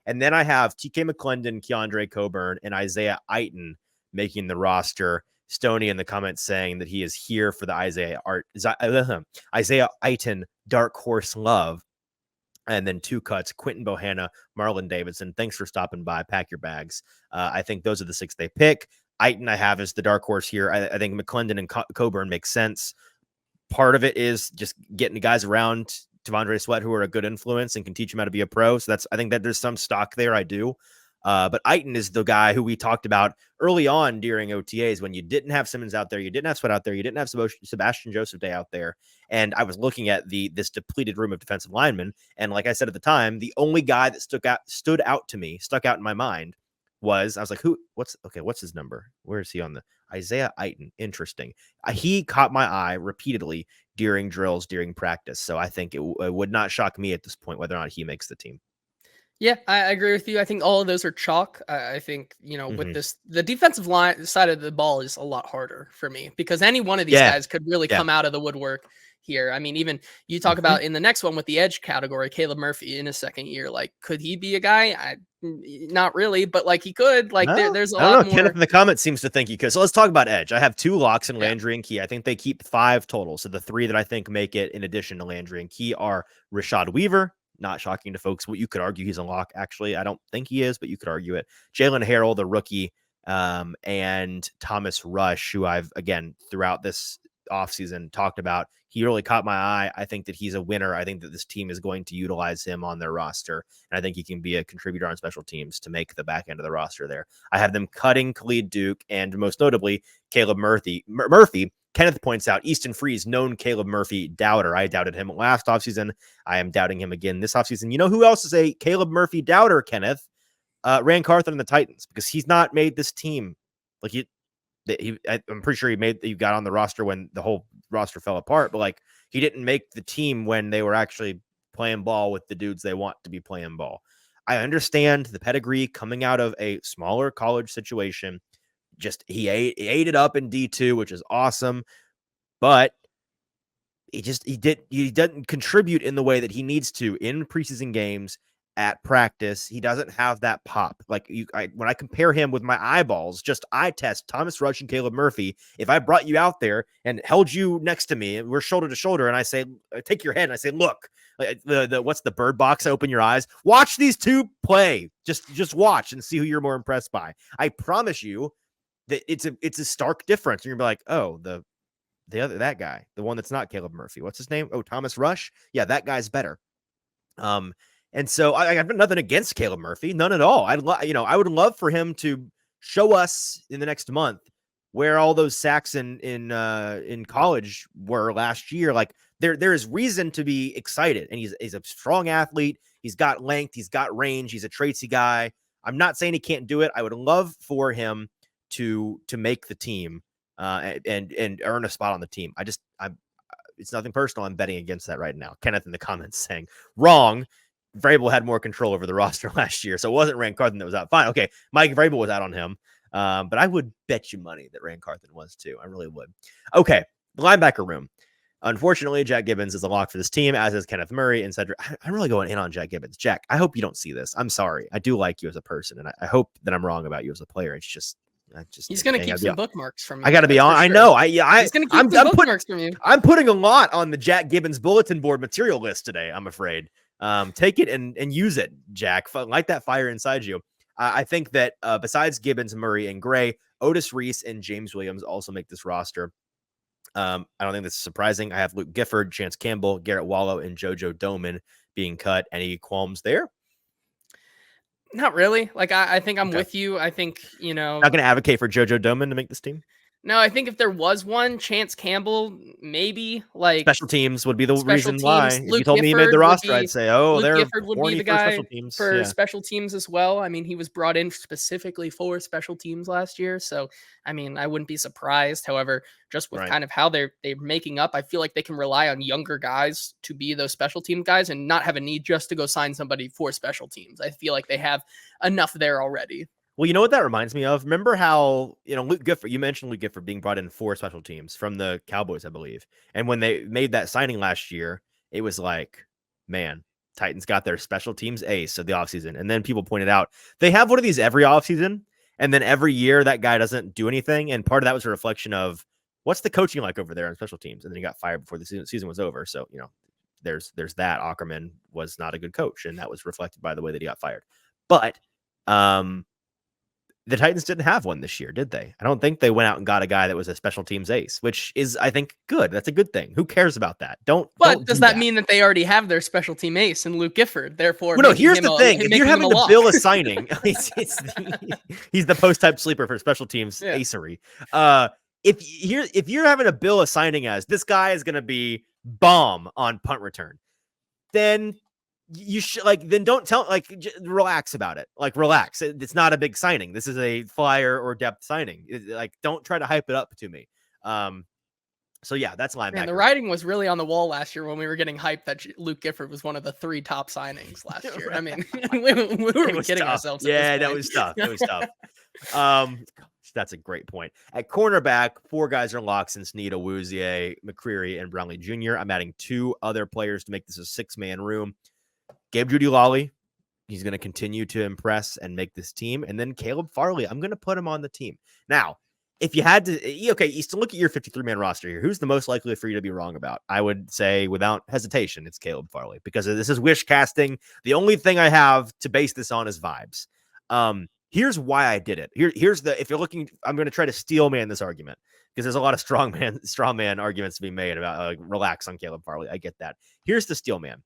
And then I have TK McClendon, Keandre Coburn, and Isaiah Eiton making the roster. Stoney in the comments saying that he is here for the Isaiah Eiton dark horse love. And then 2 cuts, Quentin Bohanna, Marlon Davidson. Thanks for stopping by. Pack your bags. I think those are the 6 they pick. Eiton I have as the dark horse here. I think McClendon and Coburn make sense. Part of it is just getting the guys around T'Vondre Sweat who are a good influence and can teach him how to be a pro. So I think that there's some stock there. I do. But Eiton is the guy who we talked about early on during OTAs when you didn't have Simmons out there, you didn't have Sweat out there, you didn't have Sebastian Joseph Day out there. And I was looking at this depleted room of defensive linemen. And like I said at the time, the only guy that stuck out in my mind I was like, what's his number? Where is he on the Isaiah Eiton? Interesting. He caught my eye repeatedly during drills, during practice. So I think it would not shock me at this point whether or not he makes the team. Yeah, I agree with you. I think all of those are chalk. I think, with this, the defensive line side of the ball is a lot harder for me because any one of these guys could really come out of the woodwork here. I mean, even you talk about in the next one with the edge category, Caleb Murphy in his 2nd year, like, could he be a guy? Not really, but like he could. Like there's a lot more. Kenneth in the comments seems to think he could. So let's talk about edge. I have 2 locks in Landry and Key. I think they keep 5 total. So the 3 that I think make it in addition to Landry and Key are Rashad Weaver. Not shocking to folks. What you could argue he's a lock. Actually, I don't think he is, but you could argue it. Jalen Harrell, the rookie, and Thomas Rush, who I've, again, throughout this offseason talked about. He really caught my eye. I think that he's a winner. I think that this team is going to utilize him on their roster. And I think he can be a contributor on special teams to make the back end of the roster there. I have them cutting Khalid Duke and most notably Caleb Murphy. Kenneth points out Easton Freeze, known Caleb Murphy doubter. I doubted him last offseason. I am doubting him again this offseason. You know who else is a Caleb Murphy doubter, Kenneth? Rand Carthon and the Titans, because he's not made this team. Like I'm pretty sure he got on the roster when the whole roster fell apart, but like he didn't make the team when they were actually playing ball with the dudes they want to be playing ball. I understand the pedigree coming out of a smaller college situation. Just he ate it up in D2, which is awesome. But he doesn't contribute in the way that he needs to in preseason games, at practice. He doesn't have that pop. Like when I compare him with my eyeballs, just eye test Thomas Rush and Caleb Murphy. If I brought you out there and held you next to me and we're shoulder to shoulder, and I say, take your head, and I say, look, the what's the bird box? Open your eyes. Watch these two play. Just watch and see who you're more impressed by. I promise you that it's a stark difference. And you're gonna be like, oh, that guy, the one that's not Caleb Murphy. What's his name? Oh, Thomas Rush. Yeah, that guy's better. And so I got nothing against Caleb Murphy, none at all. I would love for him to show us in the next month where all those sacks in college were last year. Like there is reason to be excited, and he's a strong athlete. He's got length, he's got range, he's a tradesy guy. I'm not saying he can't do it. I would love for him to make the team and earn a spot on the team. It's nothing personal. I'm betting against that right now. Kenneth in the comments saying wrong. Vrabel had more control over the roster last year, so it wasn't Rand Carthen that was out. Fine, okay, Mike Vrabel was out on him, but I would bet you money that Rand Carthen was too. I really would. Okay, the linebacker room. Unfortunately, Jack Gibbons is a lock for this team, as is Kenneth Murray and Cedric. I'm really going in on Jack Gibbons. Jack, I hope you don't see this. I'm sorry. I do like you as a person, and I hope that I'm wrong about you as a player. It's just he's gonna keep some bookmarks from you. I gotta be on. Sure. I know. He's gonna keep some bookmarks from you. I'm putting a lot on the Jack Gibbons bulletin board material list today, I'm afraid. Take it and use it, Jack. Light that fire inside you. I think that besides Gibbons, Murray, and Gray, Otis Reese and James Williams also make this roster. I don't think this is surprising. I have Luke Gifford, Chance Campbell, Garrett Wallow, and JoJo Doman being cut. Any qualms there? Not really. Like, I think I'm with you. I think, not going to advocate for JoJo Doman to make this team. No, I think if there was one, Chance Campbell, maybe. Like special teams would be the reason why. If you told me he made the roster, I'd say, Luke Gifford would be the guy for special teams as well. I mean, he was brought in specifically for special teams last year, so I mean, I wouldn't be surprised. However, just with kind of how they're making up, I feel like they can rely on younger guys to be those special team guys and not have a need just to go sign somebody for special teams. I feel like they have enough there already. Well, you know what that reminds me of? Remember how, Luke Gifford, you mentioned Luke Gifford being brought in for special teams from the Cowboys, I believe. And when they made that signing last year, it was like, man, Titans got their special teams ace of the offseason. And then people pointed out they have one of these every offseason. And then every year that guy doesn't do anything. And part of that was a reflection of what's the coaching like over there on special teams. And then he got fired before the season was over. So, there's that. Ackerman was not a good coach. And that was reflected by the way that he got fired. But, the Titans didn't have one this year, did they? I don't think they went out and got a guy that was a special teams ace, which is, I think, good. That's a good thing. Who cares about that? But does that mean that they already have their special team ace in Luke Gifford? Therefore, well, no. Here's the thing: if you're having to bill a signing, he's the post-type sleeper for special teams acery. If you're having to bill a signing as this guy is going to be bomb on punt return, then you should then don't tell relax about it. Relax. It's not a big signing. This is a flyer or depth signing. Don't try to hype it up to me. So yeah, that's linebacker. Man, the writing was really on the wall last year when we were getting hyped that Luke Gifford was one of the 3 top signings last year. I mean, we were kidding ourselves. Yeah, that was tough. That was tough. That's a great point. At cornerback, 4 guys are locked since Snead, Awuzie, McCreary, and Brownlee Jr. I'm adding 2 other players to make this a 6-man room. Gabe Judy-Lawley, he's going to continue to impress and make this team. And then Caleb Farley, I'm going to put him on the team. Now, if you had to, Easton, look at your 53-man roster here. Who's the most likely for you to be wrong about? I would say without hesitation, it's Caleb Farley, because this is wish casting. The only thing I have to base this on is vibes. Here's why I did it. If you're looking, I'm going to try to steel man this argument, because there's a lot of strong man arguments to be made about relax on Caleb Farley. I get that. Here's the steel man.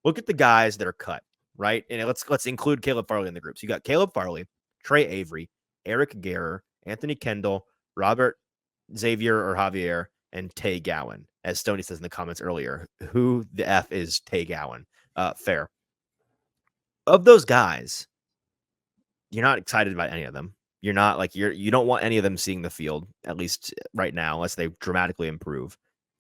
Look at the guys that are cut, right? And let's include Caleb Farley in the groups. You got Caleb Farley, Trey Avery, Eric Guerrer, Anthony Kendall, Robert Xavier or Javier, and Tay Gowan. As Stoney says in the comments earlier, who the F is Tay Gowan? Fair. Of those guys, you're not excited about any of them. You're not you don't want any of them seeing the field, at least right now, unless they dramatically improve.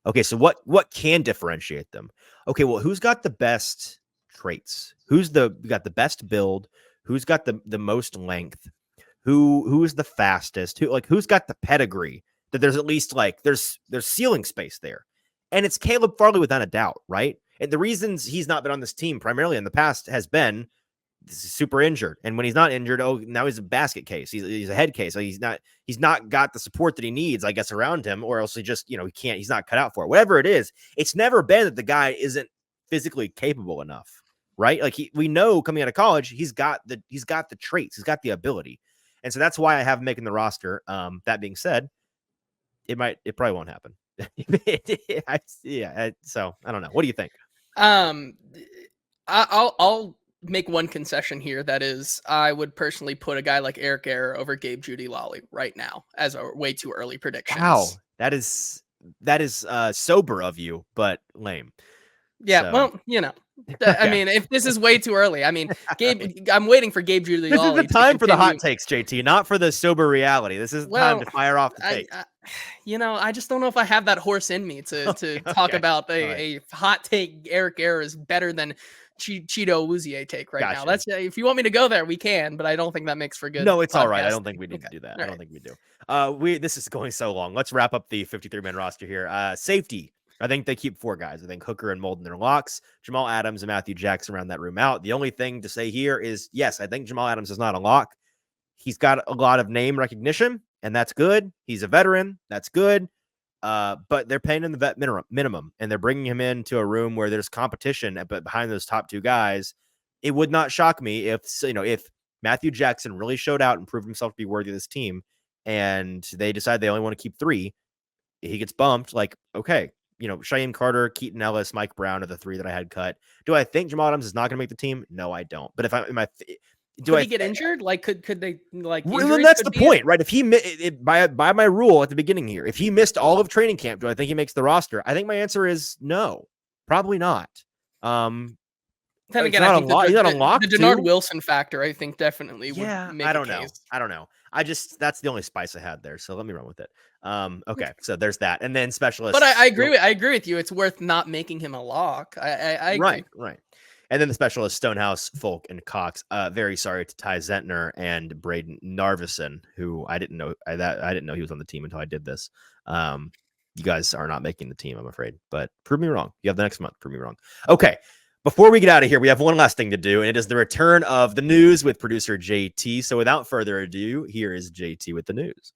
Okay, so what can differentiate them? Okay, well, who's got the best traits? Who's got the best build? Who's got the most length? Who is the fastest? Who's got the pedigree? That there's at least there's ceiling space there. And it's Caleb Farley without a doubt, right? And the reasons he's not been on this team primarily in the past has been super injured. And when he's not injured, now he's a basket case. He's a head case. So he's not got the support that he needs, I guess, around him, or else he just, he's not cut out for it. Whatever it is, it's never been that the guy isn't physically capable enough, right? Like we know coming out of college, he's got the traits, he's got the ability. And so that's why I have him making the roster. That being said, it probably won't happen. So I don't know. What do you think? I'll make one concession here. That is, I would personally put a guy like Eric Error over Gabe Judy-Lally right now as a way too early prediction. Wow, that is sober of you, but lame. Yeah, so. Well, okay. I mean, if this is way too early, I mean, Gabe, I'm waiting for Gabe Judy-Lally. This is the time for the hot takes, JT, not for the sober reality. This is time to fire off the takes. I just don't know if I have that horse in me to talk about a hot take. Eric Error is better than Cheeto Awuzie take right now. That's if you want me to go there, we can, but I don't think that makes for good. No, it's all right. I don't think we need to do that. All I don't think we do. This is going so long. Let's wrap up the 53-man roster here. Safety. I think they keep 4 guys. I think Hooker and Molden are locks. Jamal Adams and Matthew Jackson round that room out. The only thing to say here is, yes, I think Jamal Adams is not a lock. He's got a lot of name recognition, and that's good. He's a veteran. That's good. But they're paying him the vet minimum, and they're bringing him into a room where there's competition. But behind those top 2 guys, it would not shock me if Matthew Jackson really showed out and proved himself to be worthy of this team, and they decide they only want to keep 3. He gets bumped. Like, okay. Shaim Carter, Keaton Ellis, Mike Brown are the 3 that I had cut. Do I think Jamal Adams is not going to make the team? No, I don't. But could he get injured? Like, could they like? Well, that's the point, right? If he by my rule at the beginning here, if he missed all of training camp, do I think he makes the roster? I think my answer is no, probably not. Then again, I think the Denard Wilson factor, I think definitely would make I don't know. That's the only spice I had there. So let me run with it. Okay. So there's that. And then specialists. But I agree with you. It's worth not making him a lock. I agree. Right. And then the specialists, Stonehouse, Folk, and Cox. Very sorry to Ty Zentner and Braden Narvison, who I didn't know he was on the team until I did this. You guys are not making the team, I'm afraid, but prove me wrong. You have the next month. Prove me wrong. Okay. Before we get out of here, we have one last thing to do, and it is the return of the news with producer JT. So without further ado, here is JT with the news.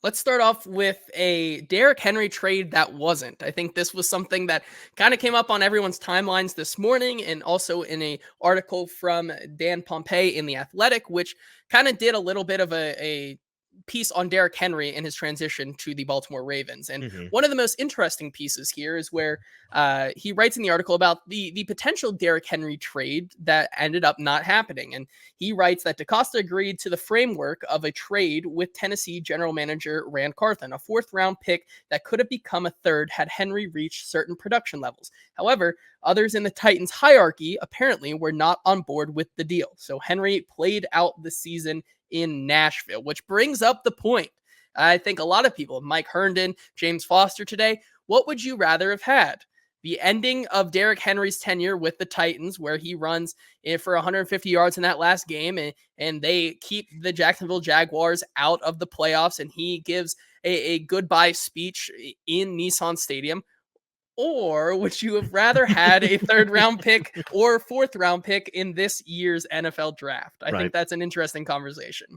Let's start off with a Derrick Henry trade that wasn't. I think this was something that kind of came up on everyone's timelines this morning, and also in an article from Dan Pompei in The Athletic, which kind of did a little bit of a piece on Derrick Henry and his transition to the Baltimore Ravens. And one of the most interesting pieces here is where he writes in the article about the potential Derrick Henry trade that ended up not happening. And he writes that DaCosta agreed to the framework of a trade with Tennessee general manager Rand Carthon, a 4th-round pick that could have become a 3rd had Henry reached certain production levels. However, others in the Titans hierarchy apparently were not on board with the deal. So Henry played out the season in Nashville, which brings up the point. I think a lot of people, Mike Herndon, James Foster today, what would you rather have had? The ending of Derrick Henry's tenure with the Titans, where he runs in for 150 yards in that last game, and they keep the Jacksonville Jaguars out of the playoffs, and he gives a goodbye speech in Nissan Stadium? Or would you have rather had a 3rd-round pick or 4th-round pick in this year's NFL draft? I think that's an interesting conversation.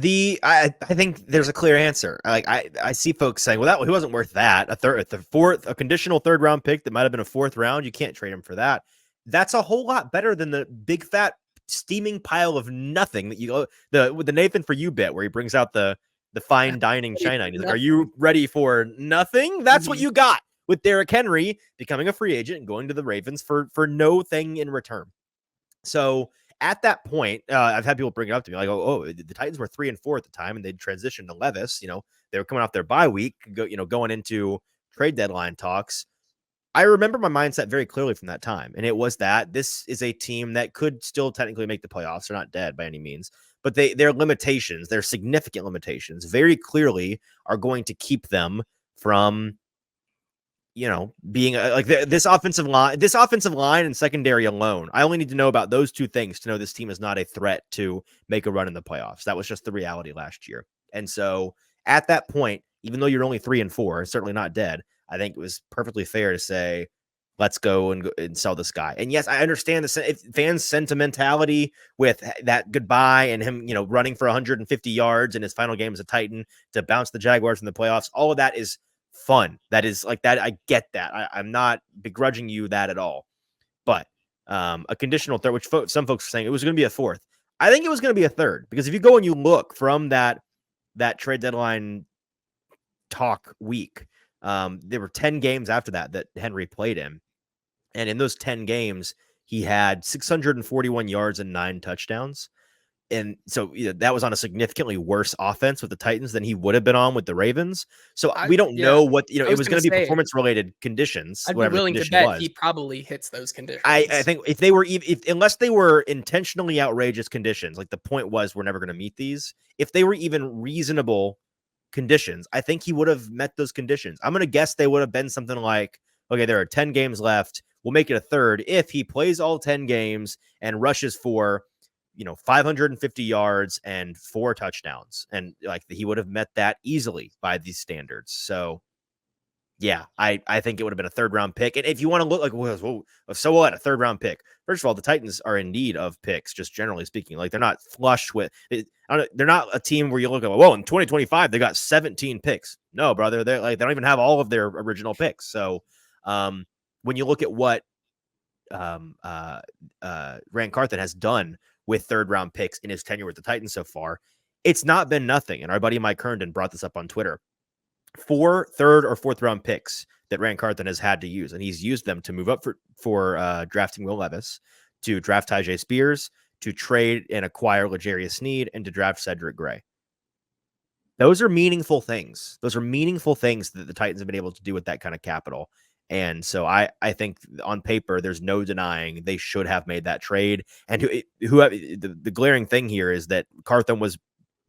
I think there's a clear answer. Like I see folks saying, well, he wasn't worth that. A conditional 3rd-round pick that might have been a 4th round. You can't trade him for that. That's a whole lot better than the big fat steaming pile of nothing that you go with the Nathan for You bit, where he brings out the fine dining china. And he's like, are you ready for nothing? That's what you got with Derrick Henry becoming a free agent and going to the Ravens for no thing in return. So at that point, I've had people bring it up to me like, oh, the Titans were 3-4 at the time, and they'd transitioned to Levis. They were coming off their bye week, going into trade deadline talks. I remember my mindset very clearly from that time, and it was that this is a team that could still technically make the playoffs. They're not dead by any means, but their limitations, their significant limitations, very clearly are going to keep them from being like this offensive line and secondary alone. I only need to know about those 2 things to know this team is not a threat to make a run in the playoffs. That was just the reality last year. And so at that point, even though you're only 3-4, certainly not dead, I think it was perfectly fair to say, let's go and sell this guy. And yes, I understand the fans' sentimentality with that goodbye and him, running for 150 yards in his final game as a Titan to bounce the Jaguars in the playoffs. All of that is fun. That is like that. I get that. I'm not begrudging you that at all. But a conditional third, which some folks are saying it was going to be a fourth. I think it was going to be a third, because if you go and you look from that trade deadline talk week, there were 10 games after that Henry played in. And in those 10 games, he had 641 yards and 9 touchdowns. And so that was on a significantly worse offense with the Titans than he would have been on with the Ravens. So we don't know what, it was going to be performance related conditions. I'd be willing to bet he probably hits those conditions. I think if they were, unless they were intentionally outrageous conditions, like the point was we're never going to meet these. If they were even reasonable conditions, I think he would have met those conditions. I'm going to guess they would have been something like, okay, there are 10 games left. We'll make it a third if he plays all 10 games and rushes for 550 yards and 4 touchdowns. And like he would have met that easily by these standards. So yeah, I think it would have been a third round pick. And if you want to look like, well, so what, a third round pick? First of all, the Titans are in need of picks, just generally speaking. Like they're not flush with it. They're not a team where you look at, well, in 2025, they got 17 picks. No, brother. They're like, they don't even have all of their original picks. So when you look at what Ran Carthon has done with third round picks in his tenure with the Titans so far, it's not been nothing. And our buddy Mike Herndon brought this up on Twitter. 4 third or fourth round picks that Ran Carthon has had to use, and he's used them to move up for drafting Will Levis, to draft Tyjae Spears, to trade and acquire L'Jarius Sneed, and to draft Cedric Gray. Those are meaningful things. Those are meaningful things that the Titans have been able to do with that kind of capital. And so I think on paper, there's no denying they should have made that trade. And the glaring thing here is that Carthon was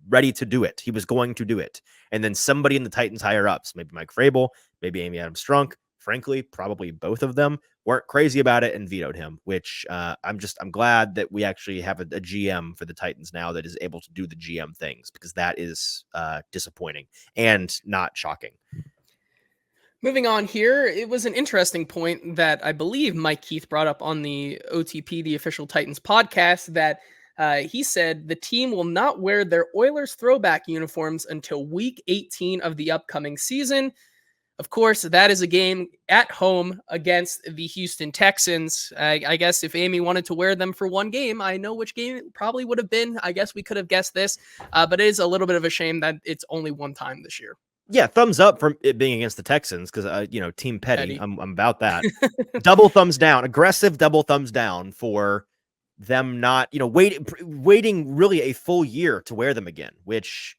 ready to do it. He was going to do it. And then somebody in the Titans higher ups, maybe Mike Vrabel, maybe Amy Adams Strunk, frankly, probably both of them, weren't crazy about it and vetoed him, which I'm glad that we actually have a GM for the Titans now that is able to do the GM things, because that is disappointing and not shocking. Moving on here, it was an interesting point that I believe Mike Keith brought up on the OTP, the official Titans podcast, that he said the team will not wear their Oilers throwback uniforms until week 18 of the upcoming season. Of course, that is a game at home against the Houston Texans. I guess if Amy wanted to wear them for one game, I know which game it probably would have been. I guess we could have guessed this, but it is a little bit of a shame that it's only one time this year. Yeah, thumbs up for it being against the Texans, because Team Petty. I'm about that. Double thumbs down, aggressive double thumbs down for them not, waiting really a full year to wear them again, which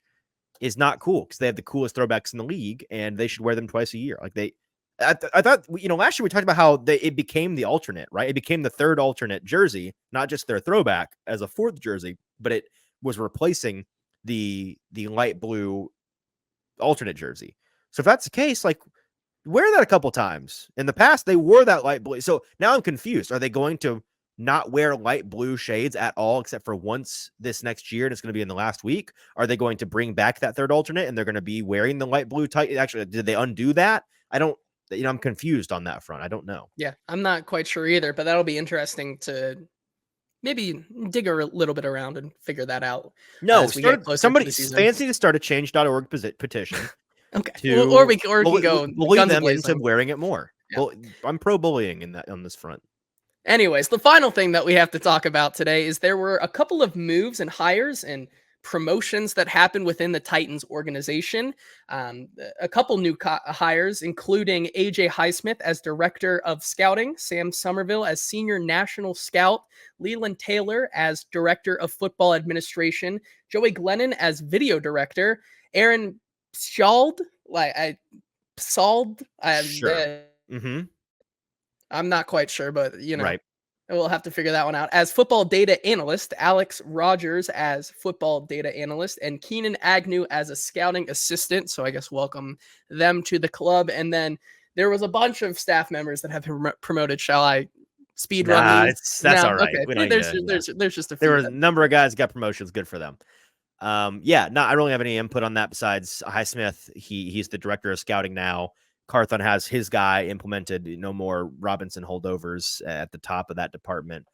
is not cool, because they have the coolest throwbacks in the league and they should wear them twice a year. Like I thought, last year we talked about how it became the alternate, right? It became the third alternate jersey, not just their throwback as a fourth jersey, but it was replacing the light blue alternate jersey. So if that's the case, like, wear that a couple times. In the past, they wore that light blue. So now I'm confused. Are they going to not wear light blue shades at all, except for once this next year, and it's going to be in the last week? Are they going to bring back that third alternate and they're going to be wearing the light blue tight? Actually, did they undo that? I'm confused on that front. I don't know. Yeah, I'm not quite sure either, but that'll be interesting to maybe dig a little bit around and figure that out. No, somebody fancy to start a change.org petition. Okay, or we can go bully them into wearing it more. Yeah. Well, I'm pro bullying on this front. Anyways, the final thing that we have to talk about today is there were a couple of moves and hires and promotions that happened within the Titans organization. A couple new hires, including AJ Highsmith as director of scouting, Sam Somerville as senior national scout, Leland Taylor as director of football administration, Joey Glennon as video director, Aaron Psauld, Sure. I'm not quite sure, but right. We'll have to figure that one out. As football data analyst, Alex Rogers as football data analyst, and Keenan Agnew as a scouting assistant. So I guess welcome them to the club. And then there was a bunch of staff members that have been promoted. Shall I speed run these? That's all right. Okay. There's just a few. There were a number of guys got promotions. Good for them. I don't really have any input on that besides Highsmith. He's the director of scouting now. Carthon has his guy implemented. No more Robinson holdovers at the top of that department.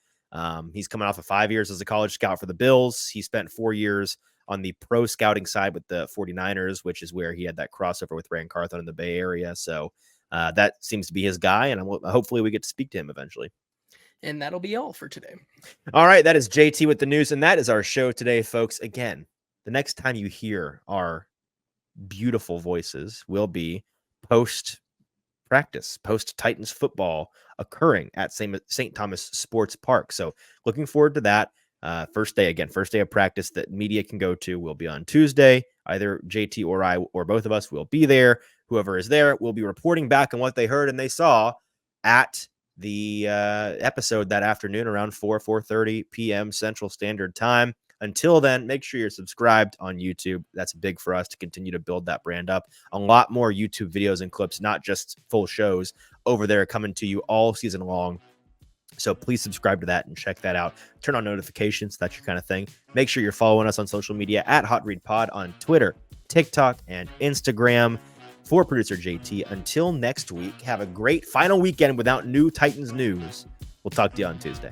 He's coming off of 5 years as a college scout for the Bills. He spent 4 years on the pro scouting side with the 49ers, which is where he had that crossover with Ran Carthon in the Bay Area. So that seems to be his guy, and hopefully we get to speak to him eventually. And that'll be all for today. All right, that is JT with the news, and that is our show today, folks. Again, the next time you hear our beautiful voices will be post-practice, post-Titans football occurring at St. Thomas Sports Park. So looking forward to that. First day of practice that media can go to will be on Tuesday. Either JT or I or both of us will be there. Whoever is there will be reporting back on what they heard and they saw at the episode that afternoon around 4:30 p.m. Central Standard Time. Until then, make sure you're subscribed on YouTube. That's big for us to continue to build that brand up. A lot more YouTube videos and clips, not just full shows, over there coming to you all season long. So please subscribe to that and check that out. Turn on notifications. That's your kind of thing. Make sure you're following us on social media at Hot Read Pod on Twitter, TikTok, and Instagram. For producer JT, until next week, have a great final weekend without new Titans news. We'll talk to you on Tuesday.